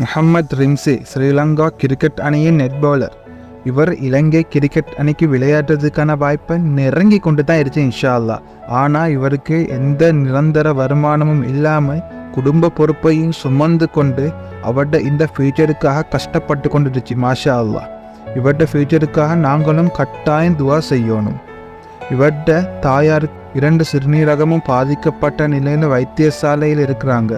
Muhammad ரிம்சி Sri Lanka cricket அணியின் net bowler. இவர் இலங்கை cricket அணிக்கு விளையாடுறதுக்கான வாய்ப்பை நெருங்கி கொண்டு தான் இருந்துச்சு இன்ஷா அல்லா. ஆனால் இவருக்கு எந்த நிரந்தர வருமானமும் இல்லாமல் குடும்ப பொறுப்பையும் சுமந்து கொண்டு அவருடைய இந்த ஃபியூச்சருக்காக கஷ்டப்பட்டு கொண்டுருச்சு. மாஷா அல்லா, இவருடைய ஃபியூச்சருக்காக நாங்களும் கட்டாயம் துவா செய்யணும். இவருடைய தாயார் 2 சிறுநீரகமும் பாதிக்கப்பட்ட நிலையில் வைத்தியசாலையில் இருக்கிறாங்க.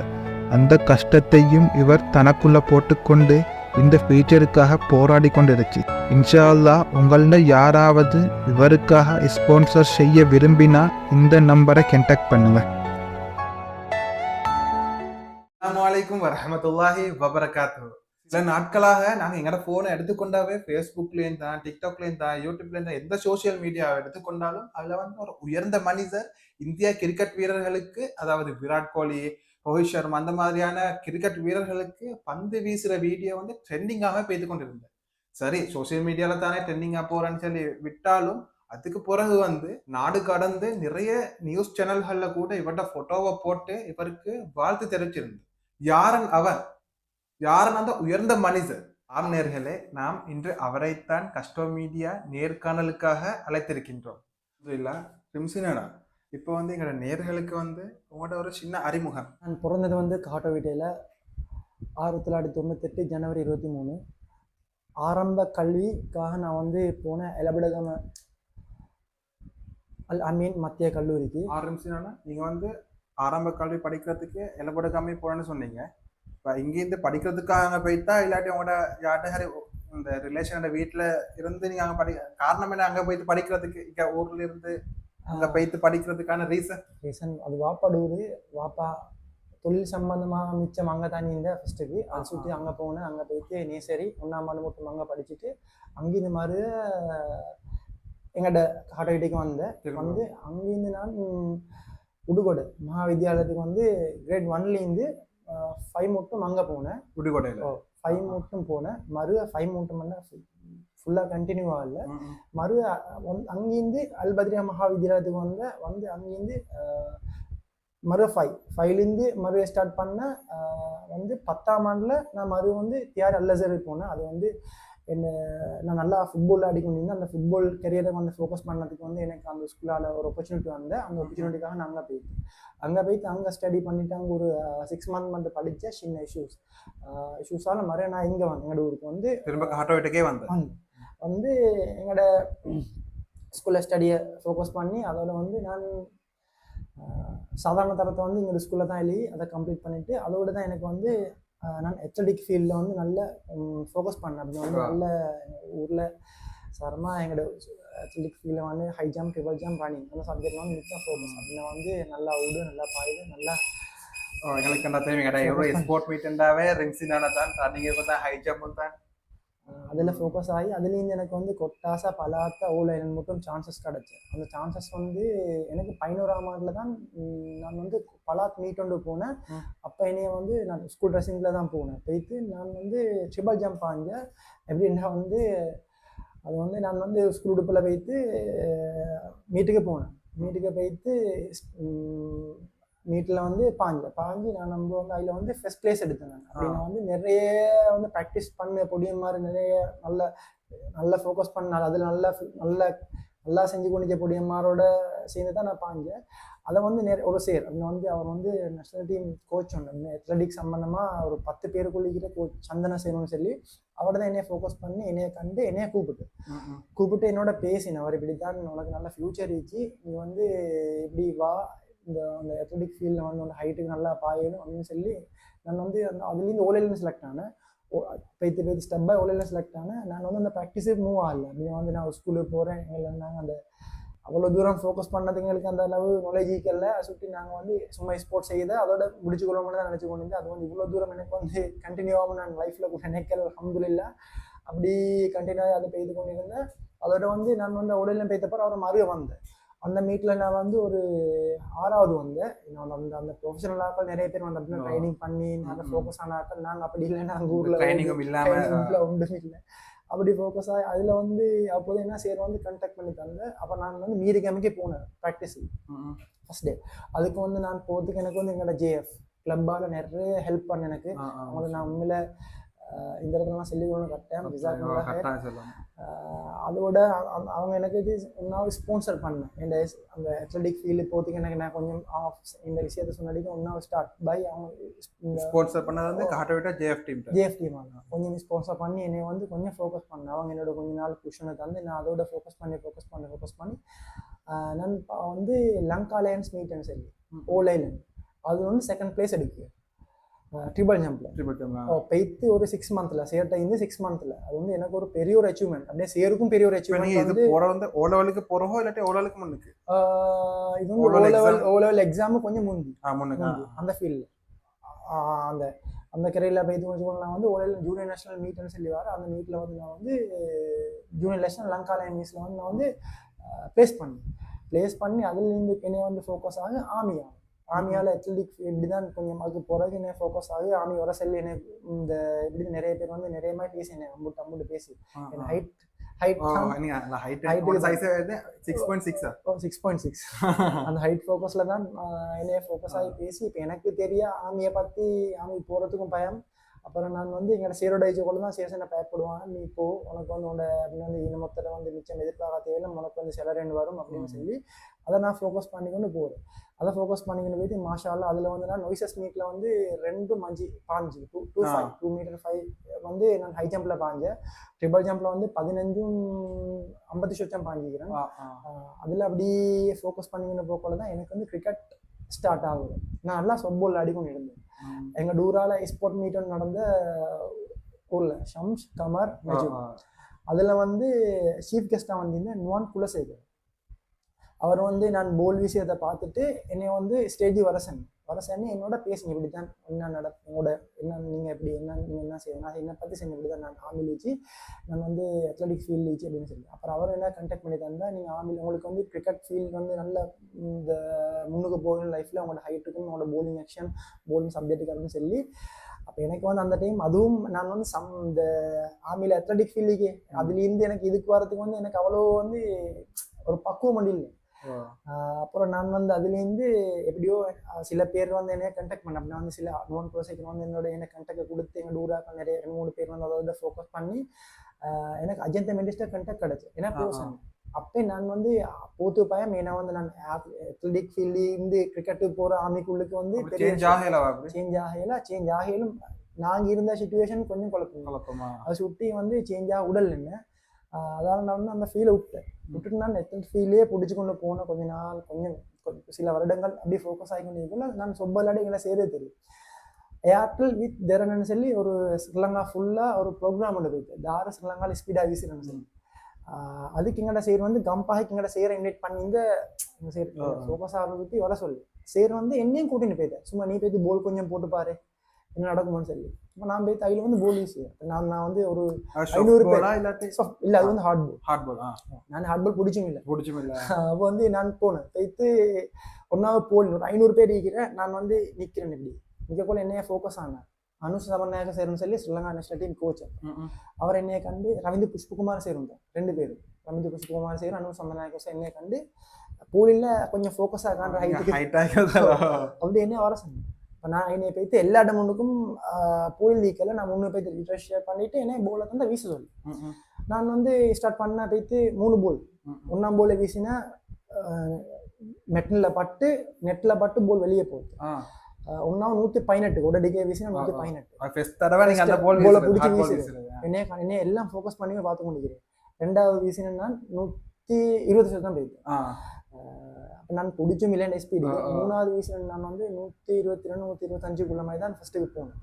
அந்த கஷ்டத்தையும் இவர் தனக்குள்ள போட்டுக்கொண்டு இந்த ஃபியூச்சருக்காக போராடி கொண்டிருச்சு. இன்ஷா அல்லாஹ் உங்கள யாராவது இவருக்காக ஸ்பான்சர் செய்ய விரும்பினா இந்த நம்பரை கான்டாக்ட் பண்ணுங்க. அஸ்ஸலாமு அலைக்கும் வரஹ்மத்துல்லாஹி வபரகாத்துஹு. சில நாட்களாக நாங்கள் எங்களோட ஃபோனை எடுத்துக்கொண்டாவே ஃபேஸ்புக்லேயும் தான், டிக்டாக்லேயும் தான், யூடியூப்லேயும் தான், எந்த சோசியல் மீடியாவை எடுத்துக்கொண்டாலும் அதில் ஒரு உயர்ந்த மனிதர் இந்தியா கிரிக்கெட் வீரர்களுக்கு, அதாவது விராட் கோலி, ரோஹித் சர்மா அந்த மாதிரியான கிரிக்கெட் வீரர்களுக்கு பந்து வீசுகிற வீடியோ ட்ரெண்டிங்காக பெய்து கொண்டிருந்தேன். சரி, சோசியல் மீடியாவில் தானே ட்ரெண்டிங்காக போகிறேன்னு சொல்லி விட்டாலும் அதுக்கு பிறகு நாடு கடந்து நிறைய நியூஸ் சேனல்களில் கூட இவரோட ஃபோட்டோவை போட்டு இவருக்கு வாழ்த்து தெரிவிச்சிருந்தது. யாரன் அவர், யாரன் அந்த உயர்ந்த மனிதர்? ஆம் நேர்களே, நாம் இன்று அவரைத்தான் கஸ்டோ மீடியா நேர்காணலுக்காக அழைத்திருக்கின்றோம். இல்லா ரிம்சினா, இப்போ எங்களோட நேர்களுக்கு உங்களோட ஒரு சின்ன அறிமுகம். நான் பிறந்தது காட்டோவிட்டையில் 1998 ஜனவரி 23. ஆரம்ப கல்விக்காக நான் போனேன் எலபடகம அல் அமீன் மத்திய கல்லூரிக்கு. ரிம்சினா, நீங்கள் ஆரம்ப கல்வி படிக்கிறதுக்கு எலபடகமே போனேன்னு சொன்னீங்க. இப்போ இங்கேருந்து படிக்கிறதுக்காக அங்கே போய்த்தா, இல்லாட்டி உங்களோட யார்கிட்ட இந்த ரிலேஷனோட வீட்டில் இருந்து நீங்கள் அங்கே காரணம் என்ன அங்கே போய்த்து படிக்கிறதுக்கு? இங்கே ஊரில் இருந்து அங்கே போய்த்து படிக்கிறதுக்கான ரீசன் அது வாப்பா தொழில் சம்பந்தமாக மிச்சம் அங்கே தானே இருந்தேன் ஃபஸ்ட்டுக்கு. அதை சுற்றி அங்கே போனேன். அங்கே போய்த்து நேசரி 1ஆம் ஆண்டு மட்டும் அங்கே படிச்சுட்டு அங்கேருந்து மாதிரி எங்கள்கிட்ட காட்டோவிட்டைக்கு வந்தேன். அங்கேருந்து நான் உடுகோடு மகாவித்யாலயத்துக்கு கிரேட் 1லேருந்து 5 மட்டும் அங்கே போனேன். உடுகோடையில் 5 மட்டும் போனேன். 5 மட்டும் ஃபுல்லாக கண்டினியூ ஆகல. அங்கேருந்து அல்பத்ரியா மகாவித்யாலயத்துக்கு அங்கேருந்து 5லேருந்து ஸ்டார்ட் பண்ணேன். 10ஆம் ஆண்டில் நான் தியார் அல்லசர் போனேன். அது நான் நல்லா ஃபுட்பால் ஆடிக்கொண்டிருந்தேன். அந்த ஃபுட்பால் கெரியரை ஃபோக்கஸ் பண்ணதுக்கு எனக்கு அந்த ஸ்கூலால் ஒரு ஆப்பர்ச்சுனிட்டி வந்தேன். அந்த ஆப்பர்ச்சுனிட்டிக்காக நான் அங்கே போய்த்து அங்கே ஸ்டடி பண்ணிவிட்டு அங்கே ஒரு 6 மந்த் மட்டும் படித்தேன். சின்ன இஷ்யூஸால் நான் இங்கே எங்களோட ஊருக்கு திரும்ப காட்டோவிட்டைக்கே எங்களோட ஸ்கூலில் ஸ்டடியை ஃபோக்கஸ் பண்ணி அதோட நான் சாதாரண தரத்தை எங்களோட ஸ்கூலில் தான் எழுதி அதை கம்ப்ளீட் பண்ணிவிட்டு அதோடு தான் எனக்கு நான் அத்லெட்டிக் ஃபீல்டில் நல்ல ஃபோக்கஸ் பண்ணேன். அப்படி நல்ல ஊரில் சாரமாக எங்களோட அத்லெட்டிக் ஃபீல்டில் high jump, triple jump, running அந்த சப்ஜெக்ட்லாம் மிச்சம் ஃபோக்கஸ். அப்படின்னா நல்லா ஓடு, நல்லா பாயுது, நல்லா எங்களுக்கு என்ன தெரியும் ஸ்போர்ட் மீட்டாவே ரிம்சினான தான் ரன்னிங் தான், ஹை ஜம்ப் தான், அதில் ஃபோக்கஸ் ஆகி அதுலேருந்து எனக்கு கொட்டாசா பலாத்த ஓலைன் மட்டும் சான்சஸ் கிடச்சி. அந்த சான்சஸ் எனக்கு 11ஆம் ஆண்டில் தான் நான் பலாத் மீட் கொண்டு போனேன். அப்போ என்னைய நான் ஸ்கூல் ட்ரெஸ்ஸிங்கில் தான் போனேன். போய்த்து நான் ட்ரிபிள் ஜம்ப் பாஞ்சேன். எப்படின்னா அது நான் ஸ்கூல் உடுப்பில் போய்த்து மீட்டுக்கு போனேன். மீட்டுக்கு போய்த்து மீட்டில் பாஞ்சு நான் அதில் ஃபர்ஸ்ட் பிளேஸ் எடுத்தேன். நான் அப்படின்னா நிறைய ப்ராக்டிஸ் பண்ண பொடியும் மாதிரி நிறைய நல்ல ஃபோக்கஸ் பண்ண அதில் நல்லா செஞ்சு கொண்டிச்ச பொடியம்மாரோட சேர்ந்து தான் நான் பாஞ்சேன். அதை நிறைய ஒரு சேர் அப்படின்னு அவர் நேஷனல் டீம் கோச் அத்லெட்டிக் சம்பந்தமாக ஒரு 10 பேருக்குள்ளிக்கிற கோச் சந்தன சேனம்னு சொல்லி அவரை தான் என்னைய ஃபோக்கஸ் பண்ணி என்னைய கண்டு என்னைய கூப்பிட்டு என்னோட பேசினேன். அவர் இப்படித்தான் உனக்கு நல்ல ஃப்யூச்சர் இருந்துச்சு, நீ இப்படி வா, அந்த அத்லெட்டிக் ஃபீல்டில் ஹைட்டுக்கு நல்லா பாயணும் அப்படின்னு சொல்லி நான் அதுலேருந்து ஓலையிலேருந்து செலக்ட் ஆனேன். போய்த்து ஸ்டெப் பை ஓலையில் செலக்ட் ஆனேன். நான் அந்த ப்ராக்டிஸே மூவ் ஆகலை. அப்படின்னு நான் ஸ்கூலுக்கு போகிறேன். எங்களுக்கு நாங்கள் அந்த அவ்வளோ தூரம் ஃபோக்கஸ் பண்ணதுக்கு எங்களுக்கு அந்த அளவு நாலேஜ் ஈக்கல்ல. சுற்றி நாங்கள் சும்மா ஸ்போர்ட்ஸ் செய்து அதோட முடிச்சுக்கொள்ளணும்னு தான் நினச்சி கொண்டு அது இவ்வளோ தூரம் எனக்கு கண்டினியூ ஆகும் நான் லைஃப்பில் கூட நினைக்கல. அல்ஹம்துலில்லாஹ் அப்படி கண்டினியூ ஆகி அதை பெய்து கொண்டு இருந்தேன். அதோட நான் ஓலையில் பெய்தப்போ அவரை வந்தேன். அந்த மீட்டில் நான் ஒரு 6வது வந்தேன். அந்த ப்ரொஃபஷனல் ஆக்கள் நிறைய பேர் அப்படின்னா ட்ரைனிங் பண்ணி நல்லா ஃபோக்கஸ் ஆன ஆக்கள். நாங்கள் அப்படி இல்லைன்னா அங்கே ஊரில் ட்ரைனிங்கும் இல்லாமல் ஒன்றுமே இல்லை. அப்படி ஃபோக்கஸ் ஆகி அதில் அப்போது என்ன சேர் கண்டக்ட் பண்ணி தந்தேன். அப்போ நான் மீரிகாமிக்கே போனேன் ப்ராக்டிஸ் ஃபஸ்ட் டே. அதுக்கு நான் போகிறதுக்கு எனக்கு எங்களோட ஜேஎஃப் கிளப்பால நிறைய ஹெல்ப் பண்ண எனக்கு. அவங்களுக்கு நான் உண்மையில இந்த இடத்துலலாம் சொல்லிக்கொள்ளணும் கட்டாயம். அதோட அவங்க எனக்கு இது ஒன்றாவது ஸ்பான்சர் பண்ணேன். இந்த அந்த அத்லெட்டிக் ஃபீல்டு போகிறதுக்கு எனக்கு நான் கொஞ்சம் இந்த விஷயத்த சொன்னதுக்கு ஒன்றாவது ஸ்டார்ட் பை அவங்க ஸ்பான்சர் பண்ணது வந்து காட்டவிட்டா ஜேஎஃப் டீம் வாங்க கொஞ்சம் ஸ்பான்சர் பண்ணி என்னை வந்து கொஞ்சம் ஃபோக்கஸ் பண்ணேன். அவங்க என்னோட கொஞ்ச நாள் புஷனை தந்து நான் அதோட ஃபோக்கஸ் பண்ணி நான் வந்து லங்கா லயன்ஸ் மீட்னு சொல்லி ஓலைலன் அது வந்து 2nd place எடுக்கு ட்ரிபிள் ஜம்ப்ல பெய்த்து ஒரு 6 monthல சேர்ட்ட இந்த 6 monthல அது வந்து எனக்கு ஒரு பெரிய ஒரு அச்சீவ்மெண்ட். அப்படியே சேருக்கும் பெரிய ஒரு அச்சீவ்மெண்ட். இது வந்து ஓ லெவலுக்கு போறோம் இல்லாட்டி ஓ லெவலுக்கு முன்னுக்கு இது வந்து ஓ லெவல் எக்ஸாம் கொஞ்சம் முந்தி அந்த ஃபீல்ட்ல அந்த அந்த கரையில் போய் நான் வந்து ஓ லெவல் ஜூனியர் நேஷனல் மீட்னு சொல்லி வர அந்த மீட்ல வந்து நான் வந்து ஜூனியர் நேஷனல் லங்கா லைன்ஸ்ல வந்து நான் வந்து பிளேஸ் பண்ணி அதுலேருந்து என்னை வந்து ஃபோக்கஸ் ஆக ஆர்மியால் அத்லெட்டிக் இப்படி தான் கொஞ்சம் அதுக்கு பிறகு என்ன ஃபோக்கஸ் ஆகி ஆர்மி வர செல்லி என்ன இந்த இப்படி நிறைய பேர் வந்து நிறைய மாதிரி பேசி என்ன அம்புட்டு பேசி என் ஹைட் 6.6 அந்த ஹைட் ஃபோக்கஸ்ல தான் என்னைய ஃபோக்கஸ் ஆகி பேசி இப்போ எனக்கு தெரிய ஆர்மியை பற்றி ஆர்மி போகிறதுக்கும் பயம். அப்புறம் நான் வந்து எங்களோட சேரோட ஏஜ் தான் சேஷனை பயப்படுவாங்க. நீ இப்போ உனக்கு வந்து உன்னோட அப்படின்னு வந்து இனமொத்தத்தை வந்து மிச்சம் எதிர்பார்க்க தேவையில்லை, உனக்கு வந்து சேலரி வரும் அப்படின்னு சொல்லி அதை நான் ஃபோக்கஸ் பண்ணிக்கொண்டு போகிறேன். அதை ஃபோக்கஸ் பண்ணிக்கொண்டு போயிட்டு மாஷால்லா அதில் வந்து நான் நொய்சஸ் மீட்டில் வந்து 2 பாஞ்சு 2 மீட்டர் 5 வந்து நான் ஹை ஜம்பில் பாஞ்சேன். ட்ரிபிள் ஜம்பில் வந்து 15-50 சொச்சம் பாஞ்சிக்கிறேன். அதில் அப்படியே ஃபோக்கஸ் பண்ணிக்கிற போக்குள்ள தான் எனக்கு வந்து கிரிக்கெட் ஸ்டார்ட் ஆகுது. நான் நல்லா சொப்போல் அடிக்கொண்டு இருந்தேன். எங்கள் டூரால எக்ஸ்போர்ட் மீட்டும் நடந்த ஊரில் ஷம்ஸ் கமர் நஜூம் அதில் வந்து சீஃப் கெஸ்ட்டாக வந்திருந்த நுவான் குலசேகர். அவர் வந்து நான் போல் விஷயத்தை பார்த்துட்டு என்னை வந்து ஸ்டேஜ் வர சொன்னி என்னோட பேசுங்க இப்படி தான் என்ன உங்களோட என்ன நீங்கள் எப்படி நீங்கள் என்ன செய்யணும் நான் என்னை பற்றி சொன்ன இப்படி தான் நான் ஆர்மியில் வச்சு நான் வந்து அத்லெட்டிக் ஃபீல்டு வச்சு அப்படின்னு சொல்லி அப்புறம் அவர் என்ன கண்டெக்ட் பண்ணி தந்தால் நீங்கள் ஆர்மியில் உங்களுக்கு வந்து கிரிக்கெட் ஃபீல்டு வந்து நல்ல இந்த முன்னுக்கு போகணும் லைஃப்பில் உங்களோட ஹைட்டுக்கும் உங்களோட போலிங் ஆக்ஷன் போலிங் சப்ஜெக்ட்டுக்கு அப்படின்னு சொல்லி அப்போ எனக்கு வந்து அந்த டைம் அதுவும் நான் வந்து இந்த ஆர்மியில் அத்லெட்டிக் ஃபீல்டுக்கு அதுலேருந்து எனக்கு இதுக்கு வரதுக்கு வந்து எனக்கு அவ்வளோ வந்து ஒரு பக்குவம் இல்லை. அப்புறம் நான் வந்து அதுலேருந்து எப்படியோ சில பேர் வந்து என்னைய கண்டெக்ட் பண்ண அப்படின்னா வந்து சில நோன் ப்ரோசைக்கு வந்து என்ன கண்டெக்ட் கொடுத்து எங்கள் ஊராக்கள் நிறைய 2-3 பேர் வந்து அதோட ஃபோக்கஸ் பண்ணி எனக்கு அஜந்த மெடிஸ்டர் கண்டெக்ட் கிடச்சி ஏன்னா ப்ரோசன். அப்போ நான் வந்து போத்து பயம் ஏன்னா வந்து நான் அத்லெட்டிக் ஃபீல்டு கிரிக்கெட்டுக்கு போகிற ஆர்மிக்குள்ளுக்கு வந்து சேஞ்ச் ஆகலும் நாங்கள் இருந்த சிச்சுவேஷன் கொஞ்சம் குழப்பமா அதை சுட்டி வந்து சேஞ்ச் ஆக உடல் என்ன அதால் நான் வந்து அந்த ஃபீலை விட்டுட்டு நான் அத்லெட் ஃபீல்டே பிடிச்சி கொண்டு போனேன். கொஞ்ச நாள் கொஞ்சம் சில வருடங்கள் அப்படியே ஃபோக்கஸ் ஆகி கொண்டு இருக்குல்ல நான் சொப்பலாடி எங்களை சேரவே தெரியும். ஏர்டெல் வித் தெரன்னு சொல்லி ஒரு ஸ்ரீலங்கா ஃபுல்லாக ஒரு ப்ரோக்ராம் ஒன்று போயிட்டு தார ஸ்ரீலங்காவில் ஸ்பீடாக வீசுறேன்னு சொல்லி அதுக்கு எங்கள்ட சேர் வந்து கம்பாய்க்கு எங்கள்ட சேரை இன்வைட் பண்ணி இந்த சேர் ஃபோக்கஸ் ஆகிறதுக்கு வர சொல்லி சேர் வந்து என்னையும் கூட்டின்னு போயிட்டேன். சும்மா நீ போய்த்து போல் கொஞ்சம் போட்டு பாரு என்ன நடக்குமான்னு சொல்லி இப்போ நான் போய் தையில் வந்து போல் யூஸ் நான் வந்து ஒரு 500 பேர் இல்லை அது வந்து ஹார்ட் பால் நான் ஹார்ட் பால் பிடிச்சும் இல்லை அப்போ வந்து நான் போனேன் தைத்து ஒன்றாவது போல் ஒரு 500 பேர் இருக்கிறேன். நான் வந்து நிற்கிறேன் இப்படி நிற்க போல என்னைய ஃபோக்கஸ் ஆனேன். அனுஷ் சமநாயக சேருன்னு சொல்லி ஸ்ரீலங்கா நேஷனல் டீம் கோச் அவர் என்னைய கண்டு ரவீந்திர புஷ்பகுமார் சேருந்தார் 2 பேர் ரவீந்திர புஷ்பகுமார் சேரும் அனுஷ் சமநாயக சார் என்னைய கண்டு போலில் கொஞ்சம் ஃபோக்கஸ் ஆகான்ற அப்படி என்ன வர சொன்னேன். இப்போ நான் என்னை போய்த்து எல்லா இடமுன்னுக்கும் போல் லீக்கில் நான் 3 பேர் ரிட்ரெஸ் பண்ணிட்டு என்ன போலை தான் வீச சொல்லி நான் வந்து ஸ்டார்ட் பண்ண போய்த்து 3 போல் 1ஆம் போலை வீசினா நெட்டில் பட்டு போல் வெளியே போகுது. 118 ஒரு டிகே வீசினா 118 போலை பிடிச்சி வீசுது என்ன எல்லாம் ஃபோக்கஸ் பண்ணி பார்த்து கொண்டிருக்கிறேன். 2ஆவது வீசினா நான் 120 தான் போயிட்டேன். அப்போ நான் பிடிச்சும் இல்லைன்னு ஸ்பீடு 3ஆவது வீசில் நான் வந்து 122-125 மாதிரி தான் ஃபர்ஸ்ட்டுக்கு போனேன்.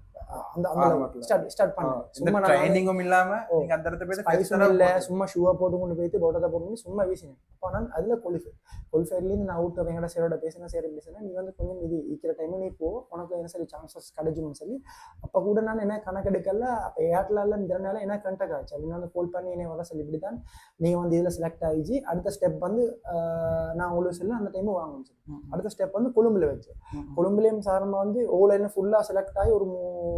ஸ்டார்ட் பண்ணேன் சும்மா ட்ரைனிங்கும் இல்லாம நீங்க அந்த இடத்துல போய் ஸ்பைஸும் இல்ல சும்மா ஷூவை போட்டு கொண்டு போயிட்டு போட்டதை போட்டு சும்மா வீசினேன். அப்போ நான் அதுல குவாலிஃபயர்லேருந்து நான் அவுட் எங்கட சேரோட பேசினேன் நீ வந்து கொஞ்சம் இது இருக்கிற டைம் நீ போ உனக்கு என்ன சொல்லி சான்சஸ் கிடைச்சுன்னு சொல்லி அப்போ கூட நான் என்ன கணக்கெடுக்கல. அப்போ ஏர்டெல்ல இதனால என்ன கண்டக்ட் ஆச்சு அப்படின்னு வந்து கால் பண்ணி என்ன வர சொல்லி இப்படி தான் நீங்கள் வந்து இதில் செலக்ட் ஆகிச்சு அடுத்த ஸ்டெப் வந்து நான் உங்களுக்கு சொல்லி அந்த டைமும் வாங்கணும் சொல்லி அடுத்த ஸ்டெப் வந்து கொழும்புல வச்சு கொழும்புலேயும் சாரமாக வந்து ஓலைன்னு ஃபுல்லாக செலக்ட் ஆகி ஒரு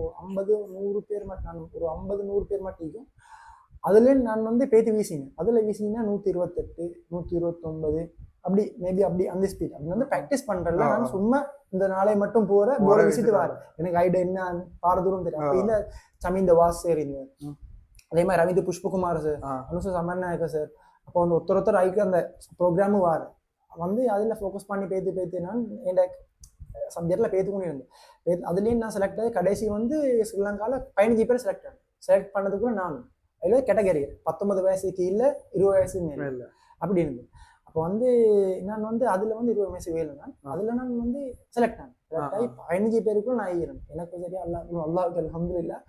50-100 பேர் மட்டும் நான் ஒரு 50-100 பேர் மட்டும் அதுல நான் வந்து பேத்து வீசினேன். அதுல வீசினீங்கன்னா 128-129 அப்படி மேபி அப்படி அந்த ஸ்பீட் அப்படி வந்து ப்ராக்டிஸ் பண்றேன்ல நான் சும்மா இந்த நாளை மட்டும் போற போற விசிட்டு வாரு எனக்கு ஐடியா என்ன பாட தூரம் தெரியும் அப்ப இந்த சமீந்த வாஸ் சார் இந்த அதே மாதிரி ரவீந்திர புஷ்பகுமார் சார் அனுசு சமநாயக்க சார் அப்போ வந்து ஒருத்தர் ஐக்கு அந்த ப்ரோக்ராமும் வாரு வந்து அதில் ஃபோக்கஸ் பண்ணி பேத்து நான் என் சப்ஜெக்ட்ல பேத்துக்கொண்டு இருந்தேன் அதுலேயும் நான் செலக்ட் ஆகி கடைசி வந்து ஸ்ரீலங்காவில் 15 பேர் செலக்ட் பண்ணதுக்குள்ள நான் அதில் கேட்டகரி 19 வயசுக்கு இல்லை 20 வயசு மேலே அப்படி இருந்தேன் அப்போ வந்து நான் வந்து அதில் வந்து 20 வயசு வேலை தான் அதில் நான் வந்து செலக்ட் ஆகி 15 பேருக்குள்ள நான் ஆகிறேன் எனக்கு சரியா அல்லாஹ்வுக்கு அல்ஹம்துலில்லாஹ்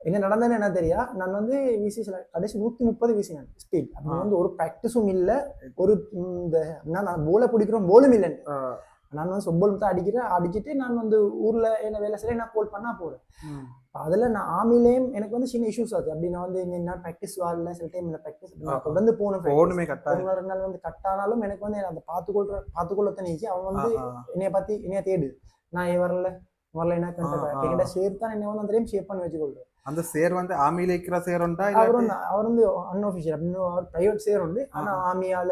என்ன நடந்ததுன்னு என்ன தெரியா நான் வந்து விசி கடைசி 130 விசி நான் ஸ்பீட் அப்படி வந்து ஒரு ப்ராக்டிஸும் இல்லை ஒரு இந்த நான் போலை பிடிக்கிறோம் போலும் இல்லைன்னு நான் வந்து சொப்போல் தான் அடிச்சுட்டு நான் வந்து ஊர்ல என்ன வேலை செய்ய நான் கோல் பண்ணா போறேன் அதுல நான் ஆமிலேயும் எனக்கு வந்து சின்ன இஷ்யூஸ் ஆகுது அப்படி நான் வந்து என்ன ப்ராக்டிஸ் வரல சில டைம் இந்த ப்ராக்டிஸ் தொடர்ந்து போன நாள் வந்து கட்டானாலும் எனக்கு வந்து அந்த பார்த்துக்கொள்ளத்தான் ஈஸி அவன் வந்து என்னைய தேடு நான் வரல என்ன என்கிட்ட ஷேர் தான் என்ன வந்து அந்த டைம் ஷேர் பண்ணி வச்சுக்கொள்றேன் அந்த சேர் வந்து ஆர்மியில இருக்கிற சேர் உண்டா அவர் வந்து அன்ஆஃபிஷியல் அப்படின்னு அவர் பிரைவேட் சேர் உண்டு ஆனா ஆர்மியால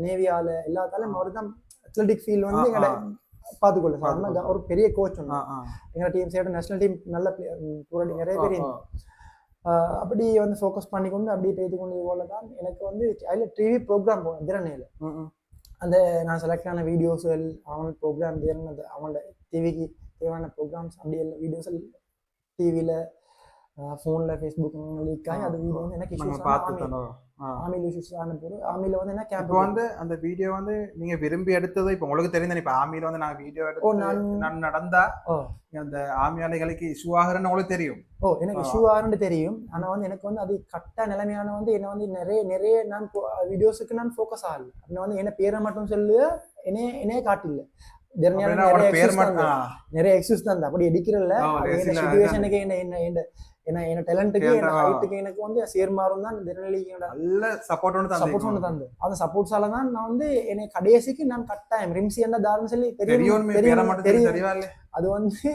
நேவியால எல்லாத்தாலும் அவர் தான் அத்லெட்டிக் ஃபீல்ட் வந்து எங்களை பார்த்துக்கொள்ள சார் ஒரு பெரிய கோச் ஒன்று எங்களோட டீம் சைடு நேஷனல் டீம் நல்ல பிளேயர் நிறைய பேர் அப்படி வந்து ஃபோக்கஸ் பண்ணிக்கொண்டு அப்படியே பேத்து கொண்டு போல தான் எனக்கு வந்து அதில் டிவி ப்ரோக்ராம் போனேன் திறனையில் அந்த நான் செலக்ட் ஆன வீடியோஸ்கள் அவன் ப்ரோக்ராம் திறன் அவனோட டிவிக்கு தேவையான ப்ரோக்ராம்ஸ் அப்படி எல்லாம் வீடியோஸ் டிவியில் ஃபோனில் ஃபேஸ்புக் லீக் ஆகி அது வீடியோ வந்து எனக்கு இஷ்யூஸ் ஆமியில் இஷ்யூஸ் ஆன போது ஆமியில் வந்து என்ன கேம்ப் வந்து அந்த வீடியோ வந்து நீங்க விரும்பி எடுத்தது இப்போ உங்களுக்கு தெரியும் இப்போ ஆமியில் வந்து நான் வீடியோ எடுத்து நான் நடந்தா அந்த ஆமியாளிகளுக்கு இஷ்யூ ஆகுறேன்னு உங்களுக்கு தெரியும் எனக்கு இஷ்யூ ஆகுன்னு தெரியும் ஆனா வந்து எனக்கு வந்து அது கரெக்டா நிலைமையான வந்து என்ன வந்து நிறைய நான் வீடியோஸுக்கு நான் ஃபோக்கஸ் ஆகல அப்படின்னா வந்து என்ன பேரை மட்டும் சொல்லு என்னையே காட்டில்ல நிறைய எக்ஸஸ் தான் அப்படி எடுக்கிறல்ல சிச்சுவேஷனுக்கு என்ன டேலண்ட்டுக்கு என்ன ஹைட்டுக்கு எனக்கு வந்து சேர்மாறும் தான் நல்ல சப்போர்ட் தந்து அந்த சப்போர்ட்ஸால தான் நான் வந்து என்னை கடைசிக்கு நான் கட்டாயம் ரிம்சி என்ன தாருன்னு சொல்லி தெரியும் அது வந்து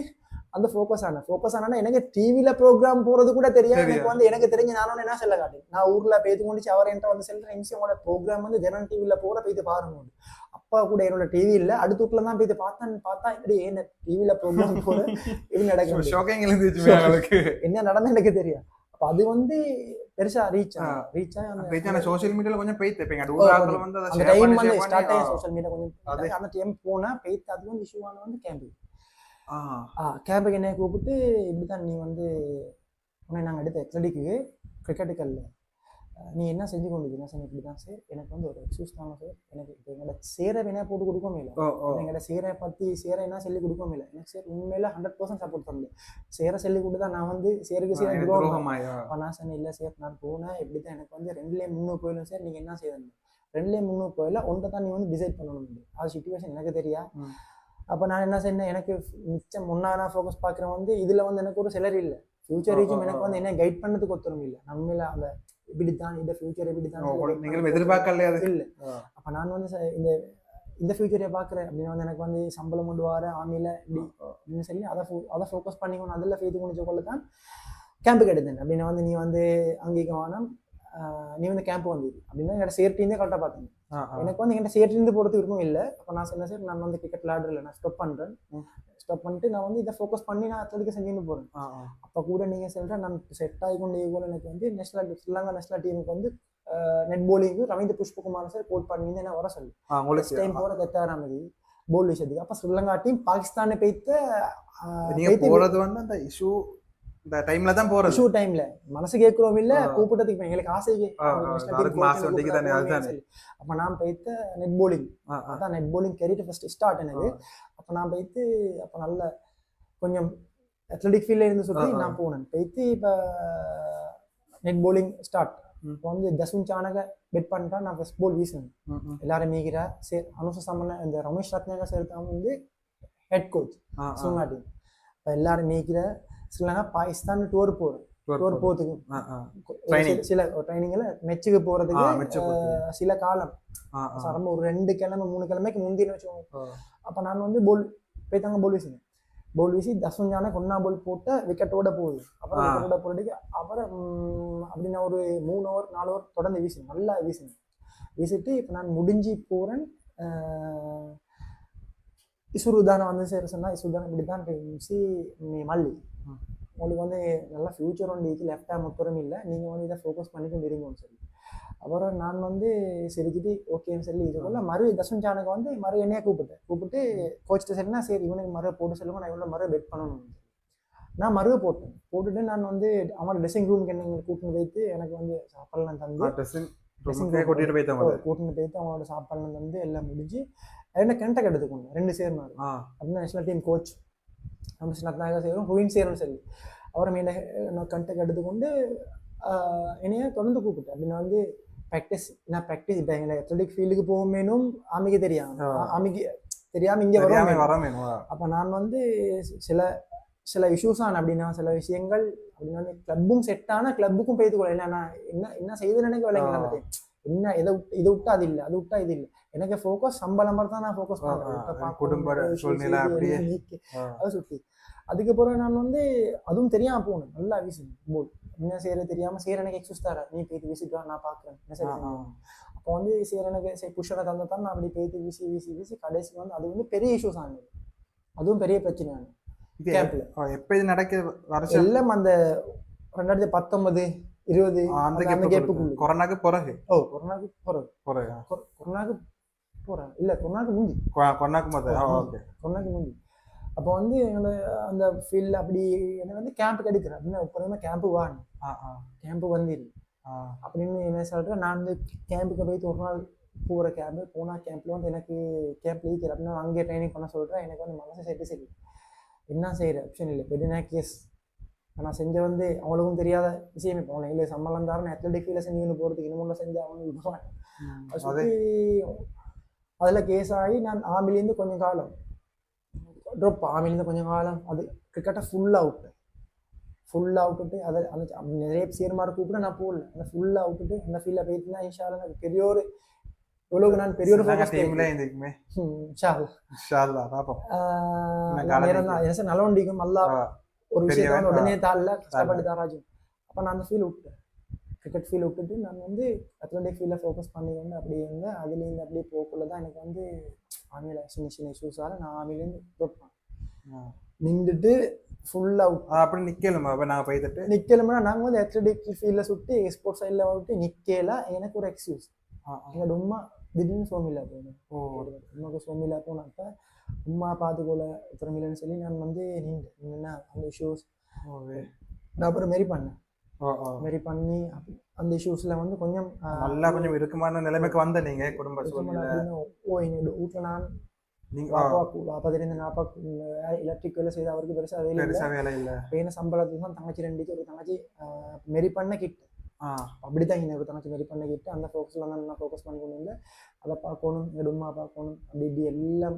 அந்த ஃபோக்கஸ் ஆனா எனக்கு டிவில ப்ரோக்ராம் போறது கூட தெரியாது எனக்கு வந்து எனக்கு தெரிஞ்சு நானும் என்ன சொல்ல காட்டேன் நான் ஊர்ல பேத்து கொண்டு அவர் என்கிட்ட வந்து சொல்றேன் எம்சியோட ப்ரோக்ராம் வந்து ஜெனரல் டிவில போற பேத்து பாருங்க அப்பா கூட என்னோட டிவி இல்ல அடுத்த வீட்டுல தான் பேத்து பார்த்தா இப்படி என்ன டிவில ப்ரோக்ராம் போற இது நடக்குது என்ன நடந்து எனக்கு தெரியும் அப்ப அது வந்து பெருசா ரீச் ஆன சோஷியல் மீடியால கொஞ்சம் பேய்த்தேங்க அந்த டைம் வந்து ஸ்டார்ட் ஆன சோஷியல் மீடியா கொஞ்சம் அந்த டைம் போனா பேய்த்து அது வந்து இஷ்யூ ஆன வந்து கேம்புக்கு என்ன கூப்பிட்டு இப்படிதான் நீ வந்து உன்னை நாங்கள் எடுத்த அத்லெட்டிக்கு கிரிக்கெட்டுக்கல்ல நீ என்ன செஞ்சு கொண்டு சார் இப்படிதான் சார் எனக்கு வந்து ஒரு எக்ஸ்கியூஸ் தாங்க சார் எனக்கு இப்போ எங்களோட சேரை வேணா போட்டு கொடுக்கவும் இல்லை எங்களோட சேரை பற்றி சேரை என்ன சொல்லி கொடுக்கவும் இல்லை எனக்கு சார் உண்மையில 100% சப்போர்ட் பண்ணல சேரை சொல்லி கொடுத்தா நான் வந்து சேருக்கு சேர துரோகம் நான் சொன்னேன் இல்லை சார் நான் போனேன் இப்படி தான் எனக்கு வந்து 2லேயே 3 போயிடும் சார் நீங்கள் என்ன செய்யணும் 2லேயே 3 போயில ஒன்றை தான் நீ வந்து டிசைட் பண்ணணும் அது சிச்சுவேஷன் எனக்கு தெரியா அப்போ நான் என்ன செய்யணும் எனக்கு மிச்சம் முன்னாடி ஃபோக்கஸ் பார்க்குறேன் வந்து இதில் வந்து எனக்கு ஒரு செலரி இல்லை ஃபியூச்சர் ரீச்சும் எனக்கு வந்து என்ன கைட் பண்ணதுக்கு ஒத்துரும் இல்லை நம்மள அந்த இப்படித்தான் இந்த ஃபியூச்சர் இப்படித்தான் எதிர்பார்க்கல இல்லை அப்போ நான் வந்து இந்த ஃபியூச்சரை பார்க்குறேன் அப்படின்னு வந்து எனக்கு வந்து சம்பளம் கொண்டு வர ஆமியில் இப்படி அப்படின்னு சொல்லி அதை ஃபோக்கஸ் பண்ணிக்கணும் அதில் ஃபேத்து முடிச்ச கொள்ள தான் கேம்புக்கு எடுத்தேன் அப்படின்னு வந்து நீ வந்து அங்கேயும் வேணாம் நீ வந்து கேம்ப் வந்து அப்படின்னா என்னோட சேஃப்டிந்தே கரெக்டாக பார்த்தேன் எனக்கு வந்து என்கிட்ட சேஃப்டிந்து போகிறதுக்கு விருப்பம் இல்லை அப்போ நான் சொன்னேன் சார் நான் வந்து கிரிக்கெட் விளையாடுறல நான் ஸ்டாப் பண்ணிட்டு நான் வந்து இதை ஃபோக்கஸ் பண்ணி நான் அத்லெட்டிக் செஞ்சுன்னு போகிறேன் அப்போ கூட நீங்கள் சொல்கிறேன் நான் செட் ஆகி கொண்டு போல எனக்கு வந்து ஸ்ரீலங்கா நேஷனல் டீமுக்கு வந்து நெட் போலிங்கு ரவீந்திர புஷ்பகுமார் சார் கோட் பண்ணி என்ன வர சொல்லி டைம் போகிற 10 போல் விஷயத்துக்கு அப்போ ஸ்ரீலங்கா டீம் பாகிஸ்தானை போகிறது வந்து அந்த இஷ்யூ இந்த டைம்ல தான் போறது இஷ்யூ டைம்ல மனசு கேட்கிறோம் இல்ல கூப்பிட்டதுக்கு எங்களுக்கு ஆசைக்கு அப்ப நான் போயிட்டு நெட் போலிங் அதான் net bowling career first start எனக்கு அப்ப நான் போயிட்டு அப்ப நல்ல கொஞ்சம் அத்லெட்டிக் ஃபீல்ட்ல இருந்து சுற்றி நான் போனேன் போயிட்டு இப்ப நெட் போலிங் ஸ்டார்ட் இப்போ வந்து ஜஸ்வின் சானக பெட் பண்ணிட்டா நான் ஃபர்ஸ்ட் போல் வீசினேன் எல்லாரும் மீகிற அனுச சம்மன இந்த ரமேஷ் ரத்னக சேர்த்தான் வந்து ஹெட் கோச் ஸ்ரீலங்கா டீம் இப்போ எல்லாரும் மீகிற ஸ்ரீலங்கா பாகிஸ்தான் டூர் போறதுக்கு சில ட்ரைனிங்ல மெச்சுக்கு போறதுக்கு சில காலம் ரொம்ப ஒரு 2 கிழமை 3 கிழமைக்கு முந்தின வச்சுக்கோங்க அப்ப நான் வந்து போல் போய்த்தாங்க போல் வீசினேன் போல் வீசி தஸ்வஞ்சான கொன்னா போல் போட்ட விக்கெட்டோட போகுது அப்புறம் விக்கெட்டோட போறதுக்கு அப்புறம் அப்படின்னா ஒரு 3 ஓவர் 4 ஓவர் தொடர்ந்து வீசினேன் நல்லா வீசிட்டு இப்போ நான் முடிஞ்சு போறேன் இசுருதானம் வந்து சரி சொன்னால் இசுருதானம் இப்படி தான் இருந்துச்சு மல்லி உங்களுக்கு வந்து நல்லா ஃப்யூச்சர் ஒன்று லெஃப்டாக முத்தரும் இல்லை நீங்கள் வந்து இதை ஃபோக்கஸ் பண்ணிட்டு இருங்கன்னு சொல்லி அப்புறம் நான் வந்து சிரிச்சுட்டு ஓகேன்னு சொல்லி இதுக்குள்ள மறு தசுஞ்சானுக்கு வந்து மறு என்னையே கூப்பிட்டு கோச்சிட்டு சரினா சரி இவனுக்கு மறு போட்டு சொல்லுங்க நான் இவ்வளோ மறு பெட் பண்ணணும் நான் மறுவை போட்டுட்டு நான் வந்து அவனோட ட்ரெஸ்ஸிங் ரூமுக்கு என்ன கூட்டின்னு வைத்து எனக்கு வந்து சாப்பாடுலாம் தந்து கூட்டின்னு போயிட்டு அவனோட சாப்பாடுலாம் தந்து எல்லாம் முடிஞ்சு என்ன கண்டக்ட் எடுத்துக்கணும் 2 சேர்னாரு அப்படின்னா நேஷனல் டீம் கோச் நம்ம சின்னத்தாக சேரும் ஹுவின் சேரும்னு சொல்லி அவரை நான் கண்டக்ட் எடுத்துக்கொண்டு என்னைய தொடர்ந்து கூப்பிட்டேன் அப்படின்னா வந்து ப்ராக்டிஸ் இப்போ எங்களை அத்லெட்டிக் ஃபீல்டுக்கு போகுமேனும் ஆமிக்கு தெரியாம இங்கே வரும் அப்போ நான் வந்து சில இஷ்யூஸான அப்படின்னா சில விஷயங்கள் அப்படின்னா வந்து கிளப்பும் செட்டான கிளப்புக்கும் போய்த்துக்கொள்ள இல்லை நான் என்ன செய்து நினைக்க விளையாங்க என்ன இதை விட்டா அது இல்லை அது விட்டா இது இல்லை எனக்கு ஃபோக்கஸ் சம்பளம் தான் நான் ஃபோக்கஸ் பண்ணுறேன் குடும்ப சூழ்நிலை அப்படியே அதை சுற்றி அதுக்கப்புறம் நான் வந்து அதுவும் தெரியாம போகணும் நல்லா வீசணும் போல் என்ன செய்யறது தெரியாம செய்யற எனக்கு எக்ஸஸ் தர நீ போயிட்டு வீசிட்டு நான் பாக்குறேன் என்ன செய்ய அப்போ வந்து செய்யற எனக்கு புஷனை தந்தான் நான் அப்படி போயிட்டு வீசி கடைசிக்கு வந்து அது வந்து பெரிய இஷ்யூஸ் ஆனது அதுவும் பெரிய பிரச்சனை ஆனது கேம்ப்ல எப்ப இது நடக்குது எல்லாம் அந்த 2019 20 அந்த கேப்புக்குள்ள கொரோனாக்கு பிறகு கொரோனாக்கு போறேன் இல்ல கொரோனாக்கு முந்தி அப்போ வந்து என்னோட அந்த ஃபீல்டில் அப்படி என்ன வந்து கேம்புக்கு எடுக்கிறேன் அப்படின்னா எப்போதுமே கேம்பு வாங்க கேம்பு வந்துடு அப்படின்னு என்ன சொல்கிறேன் நான் வந்து கேம்புக்கு போயிட்டு ஒரு நாள் போகிற போனால் கேம்பில் வந்து எனக்கு கேம்ப் லீக்கிறேன் அப்படின்னா அங்கே ட்ரைனிங் பண்ண சொல்கிறேன் எனக்கு வந்து மனசு செட்டு சரி என்ன செய்கிற ஆப்ஷன் இல்லை பெரிய கேஸ் நான் செஞ்ச வந்து அவங்களுக்கும் தெரியாத விஷயம் இப்போ அவனை இல்லை சம்பளம் தாரன் அத்லெட்டிக் ஃபீல்டில் செஞ்சுன்னு போகிறதுக்கு இன்னும் செஞ்சு அவனுக்கு விடுவான் சுற்றி அதில் கேஸ் ஆகி நான் ஆம்பிலேருந்து கொஞ்சம் காலம் ட்ராப் ஆமிலேருந்து கொஞ்சம் காலம் அது கிரிக்கெட்டாக ஃபுல்லாக விட்டுட்டு அதை அந்த நிறைய சேர்மாரி கூப்பிட்டு நான் போடல அந்த ஃபுல்லாக விட்டுட்டு அந்த ஃபீல்டில் போயிட்டுனா இன்ஷால்லா எனக்கு பெரிய ஒரு இவ்வளவு நான் பெரிய ஒரு நல்லவண்டிக்கும் நல்லா ஒரு விஷயத்த உடனே தாழல கஷ்டப்பட்டு தாராஜும் அப்போ நான் அந்த ஃபீல் விட்டேன் கிரிக்கெட் ஃபீல் விட்டுட்டு நான் வந்து அத்லெட்டிக் ஃபீல்டில் ஃபோக்கஸ் பண்ணிக்கொண்டு அப்படி இருந்தேன் அதுலேருந்து அப்படியே போக்குள்ள தான் எனக்கு வந்து ஆமியில் சின்ன இஷ்யூஸால் நான் ஆமிலேருந்து தொட்டேன் நின்றுட்டு ஃபுல்லாக அப்படி நிற்கலுமா அப்போ நாங்கள் போய்த்துட்டு நிற்கலும்னா நாங்கள் வந்து அத்லெட்டிக் ஃபீல்டில் சுற்றி எக்ஸ்போர்ட் சைடில் வந்துட்டு நிற்கல எனக்கு ஒரு எக்ஸ்கியூஸ் எங்கள் உமா திடீர்னு சோமில்லா போனேன் உமாவுக்கு சோமில்லா போனப்போ உமா பார்த்துக்கோல திறமையிலன்னு சொல்லி நான் வந்து நின்று அந்த இஷ்யூஸ் நான் அப்புறம் மாரி பண்ணி அந்த இஷ்யூஸ்ல வந்து கொஞ்சம் நல்லா கொஞ்சம் இருக்குமான நிலைமைக்கு வந்த நீங்க குடும்ப சூழ்நிலை என்னோட வீட்டில் நான் அப்பா தெரிந்த நான் அப்பா எலக்ட்ரிக் வேலை செய்து அவருக்கு பெருசா வேலை இல்லை என்ன சம்பளத்துக்கு தான் தங்கச்சி 2 ஒரு தங்கச்சி மெரி பண்ண கிட்ட அப்படித்தான் இங்கே ஒரு தங்கச்சி மெரி பண்ண கிட்ட அந்த ஃபோக்கஸ்ல தான் நான் ஃபோக்கஸ் பண்ணி கொண்டு வந்து அதை பார்க்கணும் எங்கள் உமா பார்க்கணும் அப்படி இப்படி எல்லாம்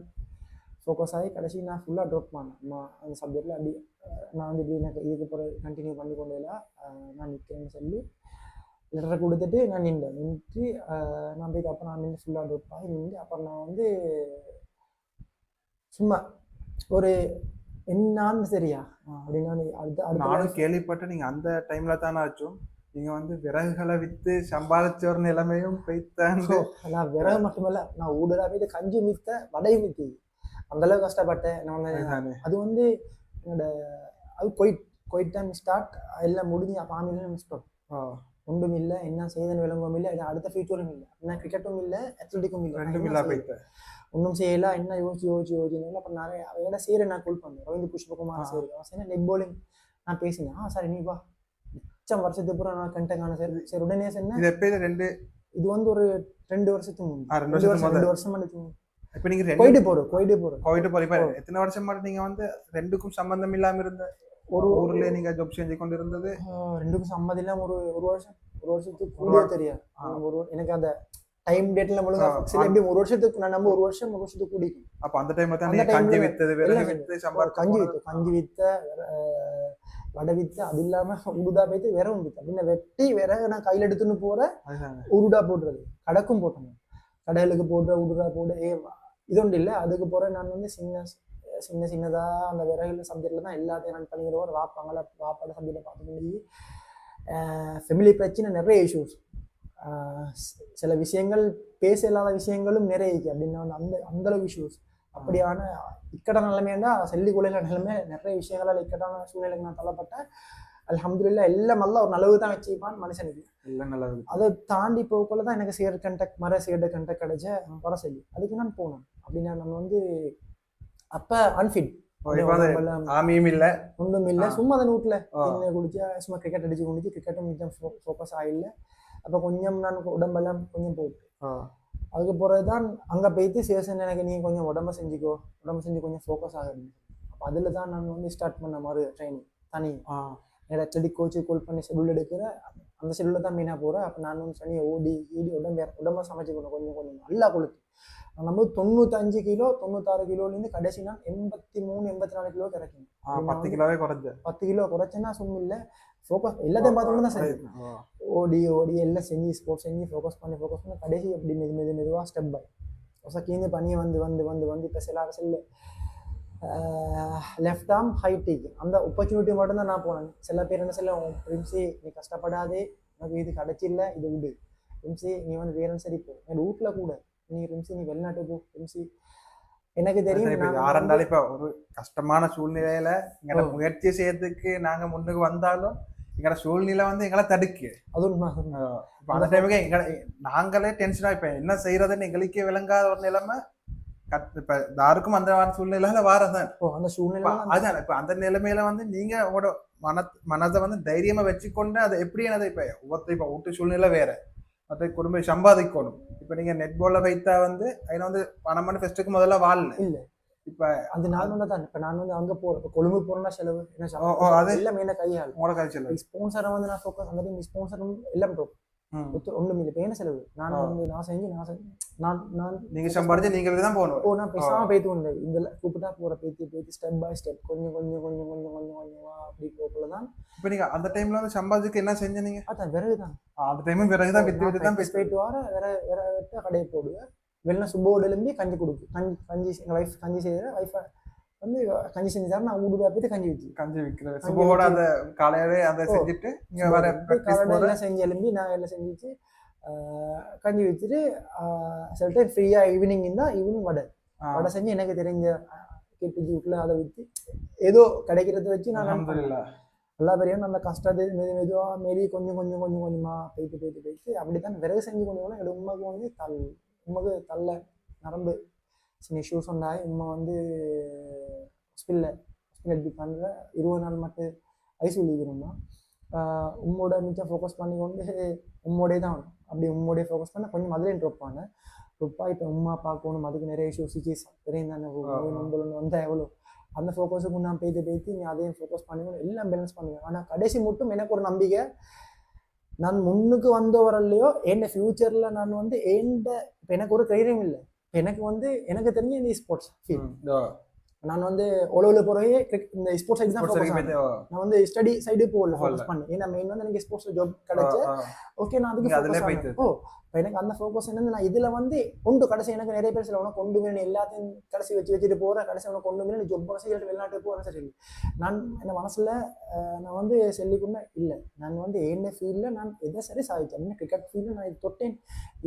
ஃபோக்கஸ் ஆகி கடைசி நான் ஃபுல்லாக ட்ராப் பண்ணேன் அந்த சப்ஜெக்டில் அப்படி நான் வந்து இப்படி எனக்கு இதுக்கு பிறகு கண்டினியூ பண்ணி கொண்டு நான் நிற்கிறேன்னு சொல்லி லெட்டரை கொடுத்துட்டு நான் நின்று நான் போய் அப்புறம் நான் நின்று ஃபுல்லாக ட்ராப் ஆகி நின்று அப்புறம் நான் வந்து சும்மா ஒரு என்னான்னு சரியா அப்படின்னா நானும் கேள்விப்பட்டு நீங்கள் அந்த டைமில் தானே ஆச்சும் நீங்கள் வந்து விறகுகளை விற்று சம்பாதிச்ச ஒரு நிலைமையும் போய்த்தாங்க. நான் விறகு மட்டுமல்ல நான் ஊடுறா போயிட்டு கஞ்சி மித்த வடையும் மித்தி அந்தளவுக்கு கஷ்டப்பட்டேன் நான். அது வந்து என்னோட அது கொயிட் டைம் ஸ்டார்ட் எல்லாம் முடிஞ்சு ஃபேமிலியும் மிஸ்டோம் ஒன்றும் இல்லை என்ன செய்தன் விளங்கவும் இல்லை இது அடுத்த ஃபியூச்சரும் இல்லை என்ன கிரிக்கெட்டும் இல்லை அத்லெட்டிக்கும் இல்லை ஒன்றும் செய்யலாம் என்ன யோசிச்சு அப்புறம் நிறைய என்ன செய்யறேன் நான் கூல் பண்ணேன் ரவீந்திர புஷ்பகுமார் செய்யறேன் நெட் போலிங் நான் பேசினேன் சார் நீ வா மிச்சம் வருஷத்துக்கு அப்புறம் நான் கண்டேன் சரி உடனே சொன்னேன் இது வந்து ஒரு 2 வருஷத்துக்கு முன்னாடி 2 வருஷம் இப்ப நீங்க கோயிட்டு போறோம் எத்தனை வருஷம் நீங்க வந்து ரெண்டுக்கும் சம்பந்தம் இல்லாம இருந்த ஒரு ஊர்ல நீங்க ஜாப் செஞ்சு கொண்டு இருந்தது ரெண்டுக்கும் சம்மதம் இல்லாம ஒரு வருஷத்துக்கு கூட தெரியாது எனக்கு அந்த டைம் டேட்ல முழுங்க எப்படி ஒரு வருஷத்துக்கு நான் நம்ம ஒரு வருஷத்துக்கு கூடிக்கும். அப்ப அந்த டைம்ல தான் நீங்க கஞ்சி வித்தது விறகு வித்து கஞ்சி வித்த வடை வித்து அது இல்லாம உருடா போயிட்டு விறகும் வித்து அப்படின்னு வெட்டி விறகு நான் கையில எடுத்துன்னு போற உருடா போடுறது கடைக்கும் போட்டோம் கடைகளுக்கு போடுற உருடா போடு இது ஒன்று இல்லை அதுக்கு போற நான் வந்து சின்னதா அந்த விறகுல சப்ஜெக்ட்ல தான் எல்லாத்தையும் நான் பண்ணிக்கிறோம் வாப்பாட சப்ஜெக்ட்ல பார்த்துக்கிட்டு ஃபேமிலி பிரச்சனை நிறைய இஷ்யூஸ் சில விஷயங்கள் பேச இல்லாத விஷயங்களும் நிறைய இருக்கு அப்படின்னா வந்து அந்த அளவு இஷ்யூஸ் அப்படியான இக்கட்டான நிலைமையா செல்லிக்குள்ள நிலைமை நிறைய விஷயங்களால் இக்கட்டான சூழ்நிலைக்கு நான் தள்ளப்பட்டேன். அல்ஹம்துலில்லாஹ் எல்லாம் நல்லா ஒரு நல்லது தான் வச்சுப்பான் மனுஷனுக்கு. எல்லாம் நல்லது. அதை தாண்டி போகக்குள்ள தான் எனக்கு சேர் கண்டக்ட் சேர் கண்டக்ட் கிடைச்ச வர சொல்லி அதுக்கு நான் போனேன். அப்படின்னா நம்ம வந்து அப்ப அன்ஃபிட் ஆமியும் இல்ல ஒன்றும் இல்லை, சும்மா அதை வீட்டில் என்ன குடிச்சா சும்மா கிரிக்கெட் அடிச்சு குடிச்சு கிரிக்கெட்டும் கொஞ்சம் ஃபோக்கஸ் ஆகிடல. அப்போ கொஞ்சம் நான் உடம்பெல்லாம் கொஞ்சம் போட்டு அதுக்கு பிறகுதான் அங்கே போயிட்டு சேஷன் எனக்கு நீ கொஞ்சம் உடம்ப செஞ்சு கொஞ்சம் ஃபோக்கஸ் ஆகுது. அப்போ அதில் தான் நான் வந்து ஸ்டார்ட் பண்ண மாதிரி ட்ரைனிங் தனி என்னோட ஸ்டடி கோச்சு கால் பண்ணி ஷெடியூல் எடுக்கிற அந்த ஷெடியூலில் தான் மெயினாக போகிறேன். அப்போ நான் வந்து தனியாக ஓடி உடம்ப சமைச்சுக்கணும் கொஞ்சம் கொஞ்சம் நல்லா கொளுத்து. நம்ம 95 கிலோ 96 கிலோலேருந்து கடைசி நான் 83 84 கிலோ கிடைக்கணும். 10 கிலோவே குறைஞ்ச 10 கிலோ குறைச்சேன்னா சும்மா இல்லை ஃபோக்கஸ் எல்லாத்தையும் பார்த்துட்டு தான் சரி ஓடி எல்லாம் செஞ்சு ஸ்போர்ட்ஸ் செஞ்சு ஃபோக்கஸ் பண்ணி கடைசி அப்படி மெதுவாக ஸ்டெப் பை கீழே பனியை வந்து இப்போ சில செல்லு லெஃப்ட் ஆர்ம் ஹைட்டிக்கு அந்த ஆப்பர்ச்சுனிட்டி மட்டும்தான் நான் போனேன். சில பேர் என்ன சொல்ல ரிம்சி நீ கஷ்டப்படாதே உனக்கு இது கிடைச்சில்ல இது விடு ரிம்சி நீ வந்து வேற சரி போ என் வீட்டில் கூட நீ ரிம்சி நீ வெளிநாட்டு போ ரிம்சி எனக்கு தெரியும். யாரெண்டாலும் இப்ப ஒரு கஷ்டமான சூழ்நிலையில எங்களை முயற்சி செய்யறதுக்கு நாங்க முன்னுக்கு வந்தாலும் எங்களோட சூழ்நிலை வந்து எங்களை தடுக்கு. அது அந்த டைமுக்கு நாங்களே டென்ஷனா இப்ப என்ன செய்யறதுன்னு எங்களுக்கே விளங்காத ஒரு நிலைமை இப்ப யாருக்கும் அந்த சூழ்நிலையில வாரதான் அந்த சூழ்நிலை அதுதான். இப்ப அந்த நிலைமையில வந்து நீங்க உங்களோட மனதை வந்து தைரியமா வச்சுக்கொண்டு அதை எப்படி என்னது இப்ப இப்ப வீட்டு சூழ்நிலை வேற மற்ற குடும்பம் சம்பாதிக்கணும். இப்ப நீங்க நெட் பால்ல வைத்தா வந்து அதுல வந்து பணம் ஃபெஸ்ட்டுக்கு முதல்ல வாழல இல்ல. இப்ப அது நான் வந்து தான் இப்ப நான் வந்து அங்க போறேன் கொழும்பு போறேன்னா செலவு என்ன எல்லாம் என்ன கையாள் உங்களோட கை செலவு ஸ்பான்சரை வந்து நான் ஃபோக்கஸ் அந்த டைம் ஸ்பான்சரும் எல்லாம் ஒன்றும் இல்லை. என்ன செலவு நான் வந்து நான் செஞ்சு நீங்க சம்பாதிச்சு நீங்களுக்கு தான் போகணும். நான் பேசாம போயிட்டு வந்தேன் இந்த கூப்பிட்டா போற பேத்தி ஸ்டெப் பை ஸ்டெப் கொஞ்சம் அப்படி போகலதான். இப்ப நீங்க அந்த டைம்ல வந்து சம்பாதிச்சுக்கு என்ன செஞ்ச நீங்க? அதான் விறகுதான் அந்த டைமும் விறகுதான் வித்து தான் போயிட்டு வர வேற விட்டு கடையை போடுவேன். வெளில சுப்போடு எழும்பி கஞ்சி கொடுக்கு கஞ்சி எங்கள் வைஃப் கஞ்சி செய்கிற வைஃபை வந்து கஞ்சி செஞ்சுட்டாரு. நான் வீடு போயிட்டு கஞ்சி விற்கிறேன் சுப்போட அந்த காலையாவே அதை செஞ்சுட்டு இங்கே வர எல்லாம் செஞ்சு எழும்பி நான் எல்லாம் செஞ்சுட்டு கஞ்சி வச்சுட்டு சில டைம் ஃப்ரீயாக ஈவினிங் வடை செஞ்சு எனக்கு தெரிஞ்ச கேட்டு வீட்டில் அதை விற்று ஏதோ கிடைக்கிறத வச்சு நான் எல்லா பேரையும் அந்த கஷ்டத்தை மெதுவாக மீறி கொஞ்சமாக போயிட்டு அப்படித்தான் விறகு செஞ்சு கொண்டு போனால் என்னோட உண்மைக்கு வந்து உண்மைக்கு தள்ள நரம்பு சின்ன இஷ்யூஸ் உண்டாய் உண்மை வந்து ஹாஸ்பிட்டல் அட்மிட் பண்ணுற 20 நாள் மட்டும் ஐசியூ லீவ்னா உம்மோட மிச்சம் ஃபோக்கஸ் பண்ணி கொண்டு உம்மோடே தான் அப்படி உம்மோடே ஃபோக்கஸ் பண்ண கொஞ்சம் அதுலேயும் ட்ரொப்பானு இப்போ உமா பார்க்கணும் அதுக்கு நிறைய இஷ்யூஸ் தெரியும் தானே நம்மளோட வந்தால் எவ்வளோ அந்த ஃபோக்கஸுக்கு நான் போயிட்டு நீ அதையும் ஃபோக்கஸ் பண்ணிக்கணும் எல்லாம் பேலன்ஸ் பண்ணுவேன். ஆனால் கடைசி மட்டும் எனக்கு ஒரு நம்பிக்கை நான் முன்னுக்கு வந்தவரல்லையோ என் ஃபியூச்சரில் நான் வந்து இப்போ எனக்கு ஒரு தைரியம் இல்லை. எனக்கு வந்து எனக்கு தெரிஞ்ச இந்த ஸ்போர்ட்ஸ் ஃபீல்ட் நான் வந்து ஒலவில் போகிறே இந்த ஸ்போர்ட்ஸ் சைடு தான் ஃபோக்கஸ் பண்ணேன். நான் வந்து ஸ்டடி சைடு போகல ஃபோக்கஸ் பண்ணேன். ஏன்னா மெயின் வந்து எனக்கு ஸ்போர்ட்ஸ் ஜாப் கிடைச்சு ஓகே நான் அதுக்கு ஃபோக்கஸ் பண்ணேன். இப்போ எனக்கு அந்த ஃபோக்கஸ் என்னது நான் இதில் வந்து கொண்டு கடைசி எனக்கு நிறைய பேர் சொல்ல உனக்கு கொண்டு வேணும் எல்லாத்தையும் கடைசி வச்சுட்டு போகிறேன் கடைசி உனக்கு கொண்டு வேணும் ஜொப் போகிற செய்யறது வெளிநாட்டுக்கு போகிறேன் சரி நான் என்ன மனசில் நான் வந்து சொல்லிக்கொண்டே இல்லை. நான் வந்து என்ன ஃபீல்டில் நான் எதை சரி சாதிச்சேன் என்ன கிரிக்கெட் ஃபீல்டில் நான் இது தொட்டேன்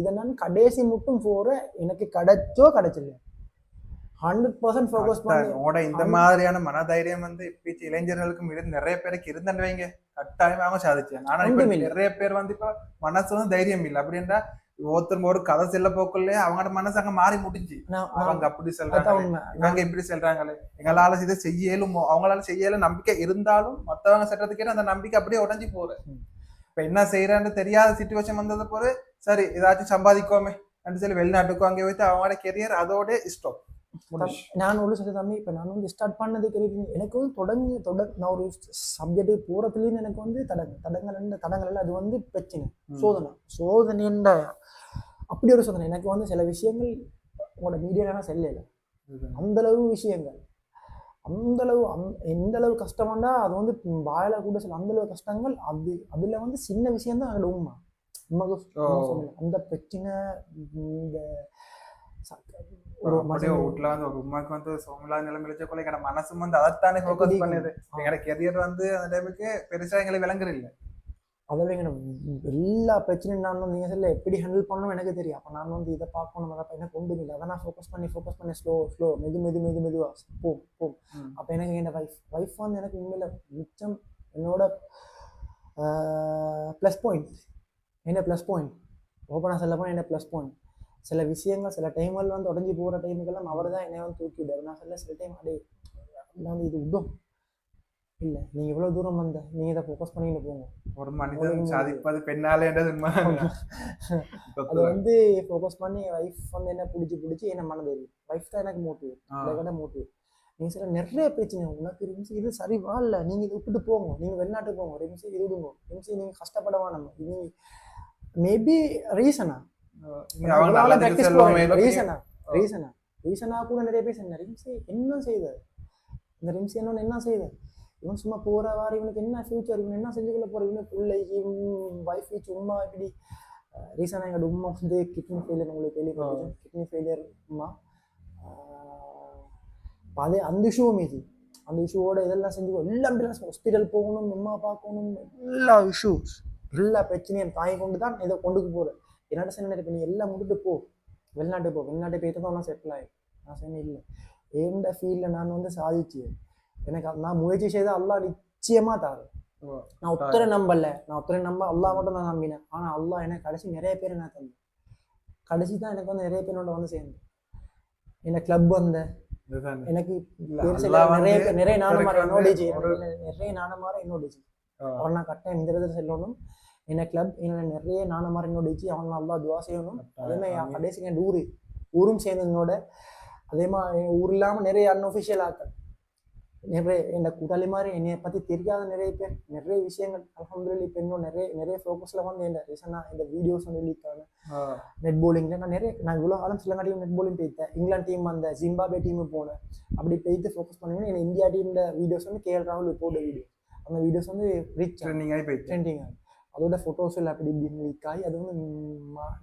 இதை நான் கடைசி மட்டும் போகிறேன் எனக்கு கிடைச்சில்லை 100% ஃபோக்கஸ் பண்ணி இந்த மாதிரியான மனதைரியம் வந்து இப்ப இளைஞர்களுக்கும் நிறைய பேருக்கு இருந்தேன்னு வைங்க கட்டாயமா அவங்க சாதிச்சாங்க. ஆனா இப்ப நிறைய பேர் வந்து இப்ப மனசு வந்து தைரியம் இல்லை அப்படின்றா ஒருத்தர் ஒரு கதை செல்ல போக்குள்ளே அவங்களோட மனசு அங்க மாறி முடிஞ்சு அவங்க அப்படி சொல்றாங்க இவங்க இப்படி சொல்றாங்களே எங்களால இதை செய்யலும் அவங்களால செய்யல நம்பிக்கை இருந்தாலும் மத்தவங்க சட்டத்துக்கே அந்த நம்பிக்கை அப்படியே உடஞ்சி போற. இப்ப என்ன செய்யறான்னு தெரியாத சிச்சுவேஷன் வந்தது போது சரி ஏதாச்சும் சம்பாதிக்கோமே அப்படின்னு சொல்லி வெளிநாட்டுக்கும் அங்கே வைத்து அவங்களோட கெரியர் அதோட இஷ்டம். நான் ஒரு சொல்லி தம்பி இப்போ நான் வந்து ஸ்டார்ட் பண்ணதுக்கு எனக்கு வந்து நான் ஒரு சப்ஜெக்ட் போகிறதுலேருந்து எனக்கு வந்து தடங்கள் அது வந்து பிரச்சனை சோதனை அப்படி ஒரு சோதனை எனக்கு வந்து சில விஷயங்கள் உங்களோட மீடியாலாம் செல்லலை அந்தளவு விஷயங்கள் அந்தளவு எந்த அளவு கஷ்டமாண்டா அது வந்து வாயில கூட சில அந்தளவு கஷ்டங்கள் அதில் வந்து சின்ன விஷயம்தான் அதோட உண்மை அந்த பிரச்சனை இந்த ஒரு வீட்டுல வந்து ஒரு உமாக்கு வந்து சோமிலா நிலைமையில கூட எங்க மனசும் வந்து அதைத்தானே ஃபோக்கஸ் பண்ணுது. எங்களோட கெரியர் வந்து அந்த டைமுக்கு பெருசா எங்களை விளங்குற இல்லை அதோட எல்லா பிரச்சனையும் நான் வந்து நீங்கள் சொல்ல எப்படி ஹேண்டில் பண்ணணும் எனக்கு தெரியும். அப்போ நான் வந்து இதை பார்க்கணும் அதை எனக்கு ஒன்றும் இல்லை. அதை நான் ஃபோக்கஸ் பண்ணி ஸ்லோ மெதுவாக போம். அப்போ எனக்கு என் வைஃப் வந்து எனக்கு உண்மையில் மிச்சம் என்னோட ப்ளஸ் பாயிண்ட். என்ன ப்ளஸ் பாயிண்ட் ஓப்பனாக சொல்ல போனால் என்ன ப்ளஸ் பாயிண்ட். சில விஷயங்கள் சில டைம்கள் வந்து உடஞ்சி போகிற டைமுக்கெல்லாம் அவர் தான் என்னை வந்து தூக்கி விடாரு. நான் சொல்ல சில டைம் அப்படியே வந்து இது விடும் இல்லை, நீங்கள் இவ்வளோ தூரம் வந்த நீங்கள் இதை ஃபோக்கஸ் பண்ணிட்டு போங்க. ஒரு மனிதன் சாதிப்பது பெண்ணாலேன்றது அது வந்து ஃபோக்கஸ் பண்ணி வைஃப் வந்து என்ன பிடிச்சி என்ன மனது வைஃப் தான் எனக்கு மோட்டிவ், இதை விட மோட்டிவ். நீங்கள் சில நிறைய பிரச்சனை உனக்கு ரிம்சி இது சரி வாழல, நீங்கள் இதை விட்டுட்டு போங்க, நீங்கள் வெளிநாட்டுக்கு போங்க, ரிம்சி இது விடுங்க, ரிம்சி நீங்கள் கஷ்டப்படவா நம்ம இது மேபி ரீசனா கூட நிறைய பேர் சொன்ன ரிம்சி என்ன செய்த இந்த ரிம்சி என்ன செய்த இவன் சும்மா போற வாரம் இவனுக்கு என்ன ஃபியூச்சர், இவன் என்ன செஞ்சுக்கொள்ள போற, இவனுக்கு பிள்ளைக்கு வைஃப் உமா இப்படி. ரீசனாக எங்களோட உமா வந்து கிட்னி ஃபெயிலியர், உங்களுக்கு கேள்விப்பட்டிருக்கேன், கிட்னி ஃபெயிலியர் உமா. அதே அந்த இஷ்யூவும் மீதி அந்த இஷ்யூவோட இதெல்லாம் செஞ்சு எல்லாம் ஹாஸ்பிட்டல் போகணும், உமா பார்க்கணும், எல்லா இஷ்யூஸ் எல்லா பிரச்சனையும் தாங்கி கொண்டு தான் இதை கொண்டுக்கு போகிறேன். என்னோட சொன்ன இப்போ நீ எல்லாம் முடிட்டு போ, வெளிநாட்டு போயிட்டு தான் செட்டில் ஆகிடும். நான் சொன்னேன் இல்லை, எந்த ஃபீல்டில் நான் வந்து சாதிச்சு எனக்கு நான் முயற்சி செய்தால் அல்லாஹ் நிச்சயமா தாரு. நான் ஒத்தரை நம்பல, அல்லாஹ் மட்டும் நான் நம்பினேன். ஆனா அல்லாஹ் எனக்கு கடைசி நிறைய பேர் என்ன தந்தேன். கடைசி தான் எனக்கு வந்து நிறைய பேரோட வந்து சேர்ந்தேன். என்ன கிளப் வந்த எனக்கு நிறைய நாணமார என்னோடிச்சு அவன் நான் கட்டாயம் இந்த இடத்துல செல்லணும். என்ன கிளப் என்ன நிறைய நாணமார என்னோடிச்சு அவன் நல்லா துவா செய்யணும். அதே மாதிரி கடைசி என் ஊரும் சேர்ந்ததோட அதே மாதிரி ஊர் இல்லாமல் நிறைய அன்ஒஃபிஷியல் ஆக்கள் நிறைய என்ன கூட்டாளி மாதிரி என்னை பற்றி தெரியாத நிறைய பேர் நிறைய விஷயங்கள் அல்ஹம்துலில்லாஹ் இப்போ இன்னும் நிறைய ஃபோக்கஸில் வந்து இந்த ரீசனாக இந்த வீடியோஸ் வந்து லீக் ஆகும். நெட் போலிங்கில் நான் இவ்வளோ காலம் சிலங்காட்டியும் நெட் போலிங் போயிட்டேன். இங்கிலாந்து டீம் அந்த ஜிம்பாபே டீமு போனேன். அப்படி போயிட்டு ஃபோக்கஸ் பண்ணுவேன். எனக்கு இந்தியா டீமோட வீடியோஸ் வந்து கேஎல் ராகுல் போட்ட வீடியோ, அந்த வீடியோஸ் வந்து ரீச் ட்ரெண்டிங் ஆகி அதோட ஃபோட்டோஸ் இல்லை அப்படி இப்படின்னு லீக் ஆகி அது வந்து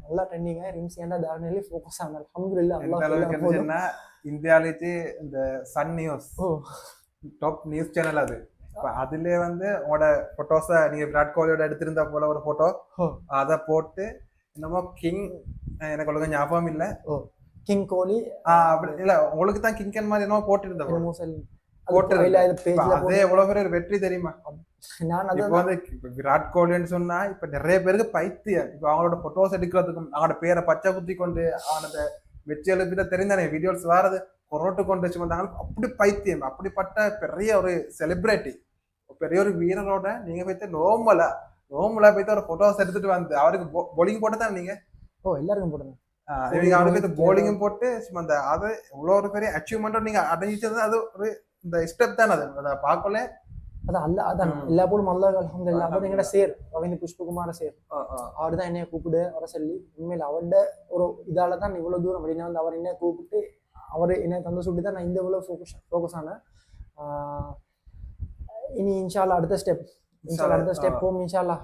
நல்லா ட்ரெண்டிங் ஆகி ரிம்சியாண்டா தாரணி ஃபோக்கஸ் ஆனாங்க. அல்ஹம்துலில்லாஹ் இந்தியாவிலேயே இந்த Sun News top news channel அது. அதுல வந்து உங்களோட போட்டோஸை நீங்க விராட் கோலியோட எடுத்திருந்தா போல ஒரு போட்டோ அதை போட்டு என்னமோ கிங் எனக்கு ஒழுங்கா ஞாபகம் இல்லை கிங் கோலி அப்படி இல்ல உங்களுக்கு தான் கிங்கன் மாதிரி என்னமோ போட்டிருந்தா அதே எவ்வளவு பேர் வெற்றி தெரியுமா. இப்ப வந்து விராட் கோலின்னு சொன்னா இப்ப நிறைய பேருக்கு பைத்தியம். இப்ப அவங்களோட போட்டோஸ் எடுக்கிறதுக்கும் அவங்களோட பேரை பச்சை குத்தி கொண்டு அவனோட வெற்றி எழுப்பிட்ட தெரிந்தானே வீடியோஸ் வாரது கொரோட்டு கொண்டு வச்சு வந்தாங்க. அப்படி பைத்தியம், அப்படிப்பட்ட பெரிய ஒரு செலிபிரிட்டி, பெரிய ஒரு வீரரோட நீங்க போய்த்து நோமலா போய்த்து ஒரு போட்டோஸ் எடுத்துட்டு வந்து அவருக்கு போலிங் போட்டு தான் நீங்க எல்லாருக்கும் போடுங்க. அவருக்கு போலிங்கும் போட்டு அந்த அது இவ்வளோ ஒரு பெரிய அச்சீவ்மெண்ட் நீங்க அடைஞ்சிட்டது. அது ஒரு இந்த ஸ்டெப் தானே, அது அதை பார்க்கல. அதான் எல்லா போலும் அல்லாஹ் அல்ஹம்துலில்லாஹ். அப்போ எங்கட சேர் ரவீந்திர புஷ்பகுமார சேர் அவர் தான் என்னைய கூப்பிடு வர சொல்லி உண்மையில் அவரோட ஒரு இதால தான் இவ்வளவு தூரம் அப்படின்னா வந்து அவர் என்ன கூப்பிட்டு அவர் என்ன தந்த சொல்லி தான் நான் இந்த இவ்வளோ ஃபோக்கஸ் ஆனேன். இனி இன்ஷால்லா அடுத்த ஸ்டெப் போகும். இன்ஷால்லா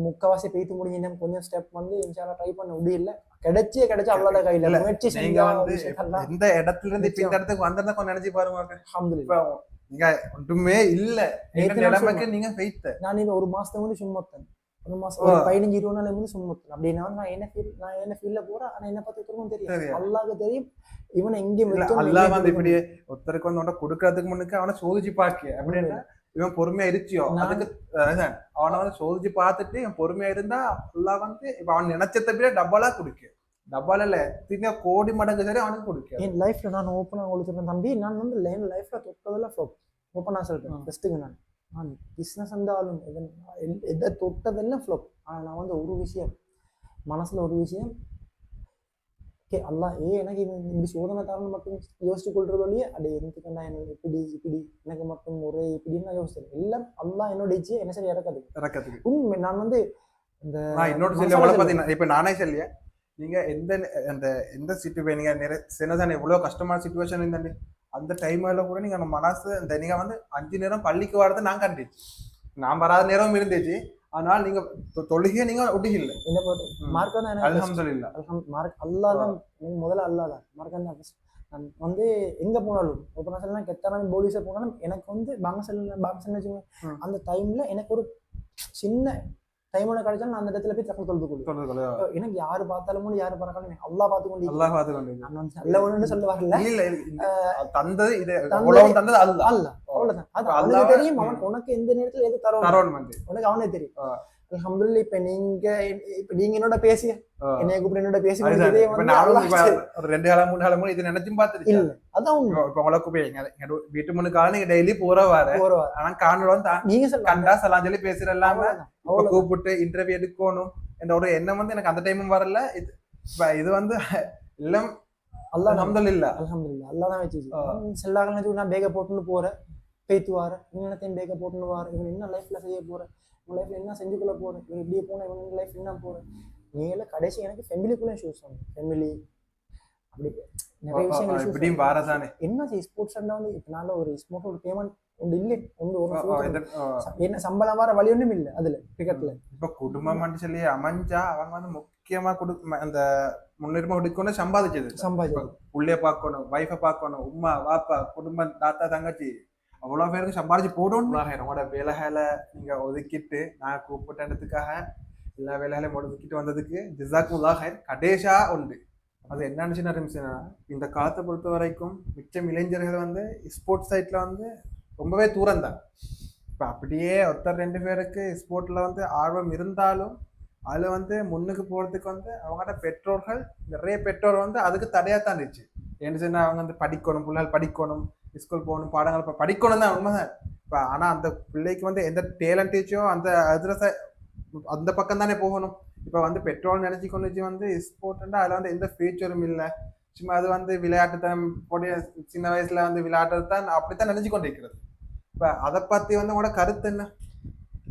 முக்கவாசி பெய்த்து முடிஞ்சு கொஞ்சம் ஸ்டெப் வந்து இன்ஷால்லா ட்ரை பண்ண முடியல. கிடைச்சா அவ்வளோதான் கையில முயற்சி செஞ்சா இந்த இடத்துல இருந்து இந்த இடத்துக்கு வந்திருந்தா கொஞ்சம் நினைச்சு பாருங்க. அல்ஹம்துலில்லாஹ் நீங்க ஒன்றுமே இல்ல நிலைமைக்கு நீங்க பெய்த்த. நான் இந்த ஒரு மாசத்துக்கு வந்து சும்மத்தேன், ஒரு மாசம் 15-20 நாள் வந்து சும்மத்தேன். அப்படின்னா நான் என்ன ஃபீல்ல போறேன். ஆனா என்ன பத்தி ஒருத்தருக்கும் தெரியும், அல்லாஹ்க்கு தெரியும். இவனை இங்கே அல்லாஹ் வந்து இப்படி ஒருத்தருக்கு வந்து கொடுக்கறதுக்கு முன்னுக்கு அவனை சோதிச்சு பாக்க அப்படின்னா இவன் பொறுமையா இருச்சியோ அதுக்கு அவனை வந்து சோதிச்சு பார்த்துட்டு இவன் பொறுமையா இருந்தா அல்லாஹ் வந்து இப்ப அவன் நினைச்சத விட டபுளா குடிக்க. டபால இல்ல திங்க கோடி மடங்கு சரி அவனுக்கு கொடுக்க. என் லைஃப்ல நான் ஓப்பனா கொடுத்துருக்கேன் தம்பி. நான் வந்து லைஃப்ல தொட்டதெல்லாம் ஃப்ளாப். ஓப்பனா சொல்றேன் பெஸ்ட்டுக்கு நான் பிஸ்னஸ் இருந்தாலும் எதை தொட்டதெல்லாம் ஃப்ளாப். ஆனா நான் வந்து ஒரு விஷயம் மனசுல ஒரு விஷயம் அல்லாஹ் எனக்கு இப்படி சோதனை தரணும் மட்டும் யோசிச்சு கொள்றது வழியே அடே எதுக்குன்னா எனக்கு இப்படி எனக்கு மட்டும் ஒரே இப்படின்னு நான் யோசிச்சேன். எல்லாம் அல்லாஹ் என்னோட என்ன சரி இறக்காது உண்மை. நான் வந்து இந்த இன்னொரு சொல்லி பாத்தீங்கன்னா இப்ப நானே சொல்லிய நீங்க எந்த சிச்சுவேஷன் நீங்க சின்னதான எவ்வளவு கஷ்டமான சிச்சுவேஷன் இருந்தாண்டி அந்த டைம்ல கூட நீங்க மனசு இந்த நீங்க வந்து 5 நேரம் பள்ளிக்கு வரது நான் கண்டிச்சு நான் வராத நேரம் இருந்துச்சு. ஆனால் நீங்க தொழுகையை நீங்க ஒட்டிக்கல. மார்க் வந்து அல்ஹம்துலில்லாஹ் மார்க் அல்லாஹ் தான் முதல்ல அல்லாஹ் தான் மார்க் தான். நான் வந்து எங்க போனாலும் ஓப்பனா சொல்லலாம் கெத்தான போலீஸை போனாலும் எனக்கு வந்து பாங்கசல் வச்சுக்கோங்க அந்த டைம்ல எனக்கு ஒரு சின்ன டைம் ஒன்று கிடைச்சாலும் நான் அந்த இடத்துல போய் தப்பு தொழுது கொள்ளுவேன். எனக்கு யாரு பார்த்தாலும் யாரு பார்த்தாலும் எனக்கு அல்லாஹ் பார்த்து கொண்டு அல்லாஹ் பார்த்து கொண்டு நான் வந்து நல்ல ஒண்ணு சொல்ல வரல. இல்ல தந்தது இது உலகம் தந்தது அல்லாஹ். அவ்வளவுதான். அது அவனுக்கு தெரியும். அவன் உனக்கு எந்த நேரத்துல எது தரணும் உனக்கு அவனே தெரியும். அல்ஹம்துலில்லாஹ். இப்ப நீங்க என்னோட பேசி என்னைய கூப்பிட்டு என்னோட பேசி ஒரு 2 காலம் 3 காலம் இது நினைச்சும் பார்த்துட்டு இல்ல. அதான் இப்ப உங்களை கூப்பிடுங்க வீட்டு முன்னுக்காக நீங்க டெய்லி போற ஆனா காணொலி நீங்க கண்டா சலாம் சொல்லி பேசுற எல்லாமே கூப்பிட்டு இன்டர்வியூ எடுக்கணும் என்ற ஒரு எண்ணம் வந்து எனக்கு அந்த டைமும் வரல. இது வந்து எல்லாம் அல்லாஹ் அல்ஹம்துலில்லாஹ். அல்ஹம்துலில்லாஹ் அல்லாஹ் தான் வச்சிச்சு. செல்லாக நான் பேக்க போட்டுன்னு போறேன் பேத்து வாரேன். இன்னத்தையும் பேக்க போட்டுன்னு வாரேன். இவன் என்ன லைஃப்ல செய்ய போறேன், இவன் லைஃப்ல என்ன செஞ்சுக்குள்ள போறேன், இவன் இப்படியே போனா இவன் லைஃப் என்ன போறேன். நீங்கள கடைசி எனக்கு ஃபேமிலிக்குள்ள ஷூஸ் ஆகும். ஃபேமிலி அப்படி நிறைய விஷயங்கள் இப்படியும் வாரதானே என்ன ஸ்போர்ட்ஸ் வந்து இப்ப ஒரு ஸ்போர்ட் ஒரு பேமெண்ட் ஒன்று இல்லை என்ன சம்பளம் வர வழி ஒன்றும் இல்லை அதுல கிரிக்கெட்ல. இப்ப குடும்பம் சொல்லி அமைஞ்சா அவங்க வந்து முக்கியமா அந்த முன்னுரிமை கொடுக்கணும். சம்பாதிச்சது உள்ளே பார்க்கணும், வைஃபை பார்க்கணும், உமா வாப்பா குடும்பம் தாத்தா தங்கச்சி அவ்வளவு பேருக்கு சம்பாதிச்சு போடணும். உங்களோட வேலைகளை நீங்க ஒதுக்கிட்டு நான் கூப்பிட்ட இடத்துக்காக எல்லா வேலைகளையும் ஒதுக்கிட்டு வந்ததுக்கு ஜிசாக்குல்லாஹ் ஹைர். கடைசா உண்டு அது என்னன்னு சின்ன இந்த காலத்தை பொறுத்த வரைக்கும் மிச்சம் இளைஞர்கள் வந்து ஸ்போர்ட்ஸ் சைட்ல வந்து ரொம்பவே தூரம் தான். இப்போ அப்படியே ஒருத்தர் 2 பேருக்கு ஸ்போர்ட்ல வந்து ஆர்வம் இருந்தாலும் அதுல வந்து முன்னுக்கு போறதுக்கு வந்து அவங்களோட பெற்றோர்கள் நிறைய பெற்றோர் வந்து அதுக்கு தடையாத்தான் இருந்துச்சு. ஏன்னு சொன்னா அவங்க வந்து படிக்கணும், பிள்ளைகள் படிக்கணும், ஸ்கூல் போகணும், பாடங்கள் படிக்கணும் தான் உண்மைதான். இப்போ ஆனா அந்த பிள்ளைக்கு வந்து எந்த டேலண்டேஜோ அந்த அதுல அந்த பக்கம் தானே போகணும். இப்போ வந்து பெட்ரோல் நினைச்சு கொண்டு வந்து ஸ்போர்ட்னா அதுல வந்து எந்த ஃபியூச்சரும் இல்லை. சும்மா அது வந்து விளையாட்டு தான் போடிய சின்ன வயசுல வந்து விளையாட்டு தான் அப்படித்தான் நினைச்சு கொண்டு இருக்கிறது. இப்போ அதை பத்தி வந்து உங்களோட கருத்து என்ன?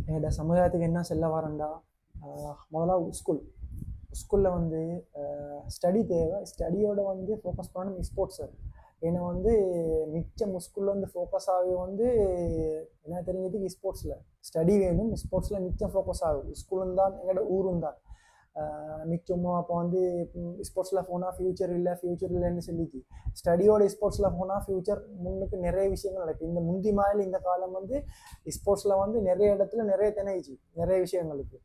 என்னோட சமுதாயத்துக்கு என்ன செல்ல வரேன்டா, முதல்ல ஸ்கூல்ல வந்து ஸ்டடி தேவை. ஸ்டடியோட வந்து ஃபோக்கஸ் பண்ணணும் ஸ்போர்ட்ஸ். ஏன்னா வந்து மிச்சம் ஸ்கூல்ல வந்து ஃபோக்கஸ் ஆகி வந்து என்ன தெரிஞ்சதுக்கு ஸ்போர்ட்ஸ்ல ஸ்டடி வேணும். ஸ்போர்ட்ஸ்ல மிச்சம் ஃபோக்கஸ் ஆகும். ஸ்கூலும் தான் எங்களோட ஊரும் தான் மிச்சமும். அப்போ வந்து ஸ்போர்ட்ஸில் போனால் ஃபியூச்சர் இல்லைன்னு சொல்லிச்சு. ஸ்டடியோட ஸ்போர்ட்ஸில் போனால் ஃபியூச்சர் முன்னுக்கு நிறைய விஷயங்கள் நடக்கும். இந்த முந்தி மாதிரி இந்த காலம் வந்து ஸ்போர்ட்ஸில் வந்து நிறைய இடத்துல நிறைய திணைச்சு நிறைய விஷயங்களுக்கு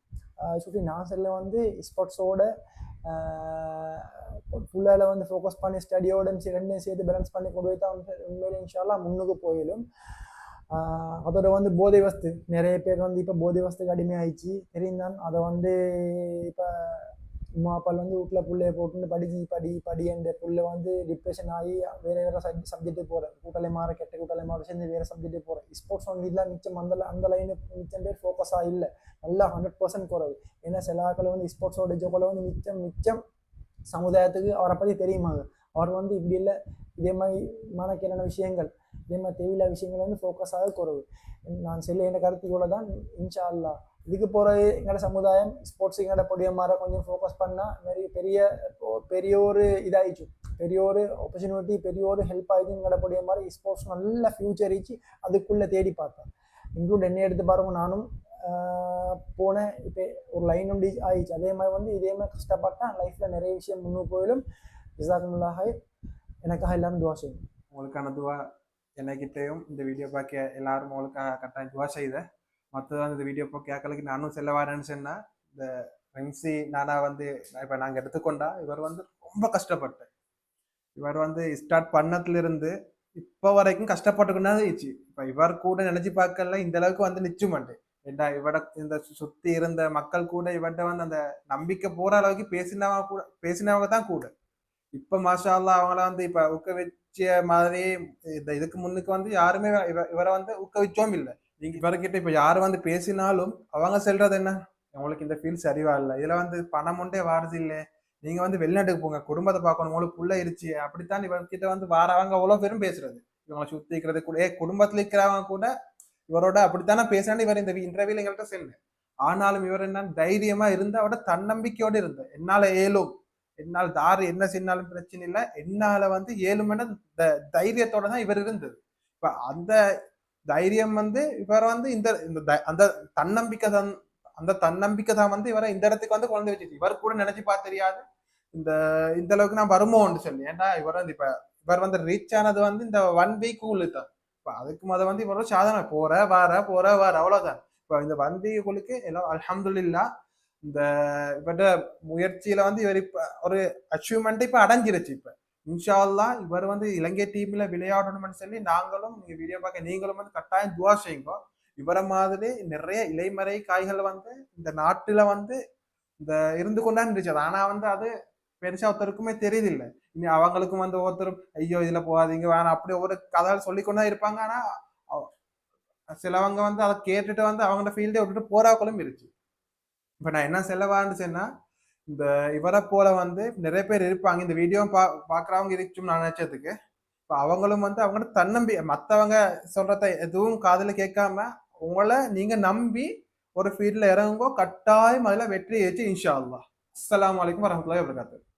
சுற்றி நான் சொல்ல வந்து ஸ்போர்ட்ஸோட ஃபுல்லால் வந்து ஃபோக்கஸ் பண்ணி ஸ்டடியோட ரெண்டையும் சேர்த்து பேலன்ஸ் பண்ணி கொண்டு போய் தான் உண்மையிலே இன்ஷா அல்லாஹ் முன்னுக்கு போயிடும். அதோட வந்து போதை வஸ்து நிறைய பேர் வந்து இப்போ போதை வஸ்துக்கு அடிமையாயிடுச்சு தெரியுந்தான். அதை வந்து இப்போ அம்மா அப்பால் வந்து வீட்டில் பிள்ளைய போட்டுன்னு படி என்ற புள்ள வந்து டிப்ரெஷன் ஆகி வேறு சப்ஜெக்ட்டு போகிறேன். கூட்டலை மாற கெட்ட கூட்டலை மாற சேர்ந்து வேறு சப்ஜெக்ட்டு போகிறேன். ஸ்போர்ட்ஸ் வந்து இல்லை மிச்சம் அந்த லைனு மிச்சம் பேர் ஃபோக்கஸாக இல்லை. நல்லா 100% குறைவு. ஏன்னா சில ஆட்கள் வந்து ஸ்போர்ட்ஸோட ஜோக்கில் வந்து மிச்சம் சமுதாயத்துக்கு அவரை பற்றி தெரியுமாங்க. அவர் வந்து இப்படி இல்லை இதே மாதிரி மனக்கேடான விஷயங்கள் இதே மாதிரி தேவையில்லாத விஷயங்கள் வந்து ஃபோக்கஸாக குறைவு. நான் சொல்ல என் கருத்துக்குள்ள தான் இன்ஷா அல்லாஹ் இதுக்கு போகிற எங்களோட சமுதாயம் ஸ்போர்ட்ஸ் எங்களோட பொடிய மாற கொஞ்சம் ஃபோக்கஸ் பண்ணால் நிறைய பெரிய ஒரு இதாகிடுச்சு, பெரிய ஒரு ஆப்பர்ச்சுனிட்டி, பெரிய ஒரு ஹெல்ப் ஆகிடுச்சு. எங்களோட பொடிய மாதிரி ஸ்போர்ட்ஸ் நல்ல ஃபியூச்சர் ஆயிடுச்சு. அதுக்குள்ளே தேடி பார்த்தேன். இன்க்ளூட் என்ன எடுத்து பாருங்க, நானும் போனேன். இப்போ ஒரு லைன் ஒன்று ஆயிடுச்சு. அதே மாதிரி வந்து இதே மாதிரி கஷ்டப்பட்டேன். லைஃப்பில் நிறைய விஷயம் முன்னுக்கு போயிடும். ஜஸாக்குமுல்லாஹ் ஹைர். எனக்காக எல்லாரும் துவா செய்யணும். உங்களுக்கான துவா என்னைக்கிட்டையும் இந்த வீடியோ பார்க்க எல்லாரும் உங்களுக்காக கட்டாயம் துவா செய்த. மற்றதான் இந்த வீடியோ இப்போ கேட்கலக்கு நானும் செல்ல வரேன்னு சொன்னால் இந்த ரெம்சி நானா வந்து இப்போ நாங்கள் எடுத்துக்கொண்டா இவர் வந்து ரொம்ப கஷ்டப்பட்டேன். இவர் வந்து ஸ்டார்ட் பண்ணதுலேருந்து இப்போ வரைக்கும் கஷ்டப்பட்டுக்கொண்டா இருந்துச்சு. இப்போ இவர் கூட நினச்சி பார்க்கல இந்த அளவுக்கு வந்து நிச்சயம் மாட்டேன். ஏன்னா இவட இந்த சுற்றி இருந்த மக்கள் கூட இவர்கிட்ட வந்து அந்த நம்பிக்கை போகிற அளவுக்கு பேசினவங்க தான் கூட. இப்போ மாஷா அல்லாஹ் அவங்கள வந்து இப்போ ஊக்குவிச்ச மாதிரி இந்த இதுக்கு முன்னுக்கு வந்து யாருமே இவரை வந்து ஊக்குவிச்சோம் இல்லை. நீங்க இவர்கிட்ட இப்போ யாரு வந்து பேசினாலும் அவங்க சொல்றது என்ன, உங்களுக்கு இந்த ஃபீல் சரிவா இல்லை, இதுல வந்து பணம் ஒன்றே வாரது இல்லை, நீங்க வந்து வெளிநாட்டுக்கு போங்க, குடும்பத்தை பார்க்கணும், உங்களுக்கு புள்ள இருச்சு, அப்படித்தான் இவர்கிட்ட வந்து வாரவங்க அவ்வளோ பேரும் பேசுறது. இவங்களை சுத்தி இருக்கிறது கூட குடும்பத்துல இருக்கிறவங்க கூட இவரோட அப்படித்தானே பேசினான்னு இவர் இந்த இன்டர்வியூல எங்கள்கிட்ட சொன்னேன். ஆனாலும் இவர் என்ன தைரியமா இருந்து அவரோட தன்னம்பிக்கையோடு இருந்த என்னால ஏலும், என்னால் தாரு என்ன செய்யினாலும் பிரச்சனை இல்லை, என்னால வந்து ஏழுமென தைரியத்தோட தான் இவர் இருந்தது. இப்ப அந்த தைரியம் வந்து இவர் வந்து அந்த தன்னம்பிக்கை தான் வந்து இவரை இந்த இடத்துக்கு வந்து குழந்தை வச்சுச்சு. இவர் கூட நினைச்சு பார்த்து தெரியாது இந்த அளவுக்கு நான் வருமோன்னு சொல்லி. ஏன்னா இவர் வந்து இவர் வந்து ரீச் ஆனது வந்து இந்த 1 வீக் தான். இப்ப அதுக்கு வந்து இவரோட சாதனை போற வார அவ்வளவுதான். இப்போ இந்த வந்தியர்களுக்கு எல்லாம் அல்ஹம்துலில்லாஹ் இந்த இவட முயற்சியில வந்து இவர் இப்ப ஒரு அச்சீவ்மெண்ட் இப்ப அடைஞ்சிருச்சு. இப்ப இன்ஷா அல்லாஹ் இவர் வந்து இலங்கை டீம்ல விளையாடணும்னு சொல்லி நாங்களும் நீங்க வீடியோ பார்க்க நீங்களும் வந்து கட்டாயம் துவா செய்யுங்க. இவர மாதிரி நிறைய இலைமறை காய்கள் வந்து இந்த நாட்டுல வந்து இந்த இருந்து கொண்டாந்து இருந்துச்சு. ஆனா வந்து அது பெருசா ஒருத்தருக்குமே தெரியுதில்ல. இனி அவங்களுக்கும் வந்து ஒருத்தரும் ஐயோ இதுல போகாதீங்க வேணாம் அப்படி ஒரு கதை சொல்லிக்கொண்டா இருப்பாங்க. ஆனா சிலவங்க வந்து அதை கேட்டுட்டு வந்து அவங்களோட ஃபீல்டே விட்டுட்டு போறாக்களும் இருக்கு. இப்ப நான் என்ன செல்லவான்னு சொன்னா இந்த இவரை போல வந்து நிறைய பேர் இருப்பாங்க. இந்த வீடியோ பாக்குறவங்க இருக்கும் நான் நினைச்சதுக்கு. இப்ப அவங்களும் வந்து அவங்களோட தன்னம்பி மத்தவங்க சொல்றத எதுவும் காதுல கேட்காம உங்களை நீங்க நம்பி ஒரு ஃபீல்ட்ல இறங்குங்கோ. கட்டாயம் அதுல வெற்றி ஏச்சு இன்ஷா அல்லாஹ். அஸ்ஸலாமு அலைக்கும் வரஹ்மத்துல்லாஹி வபரகாத்துஹு.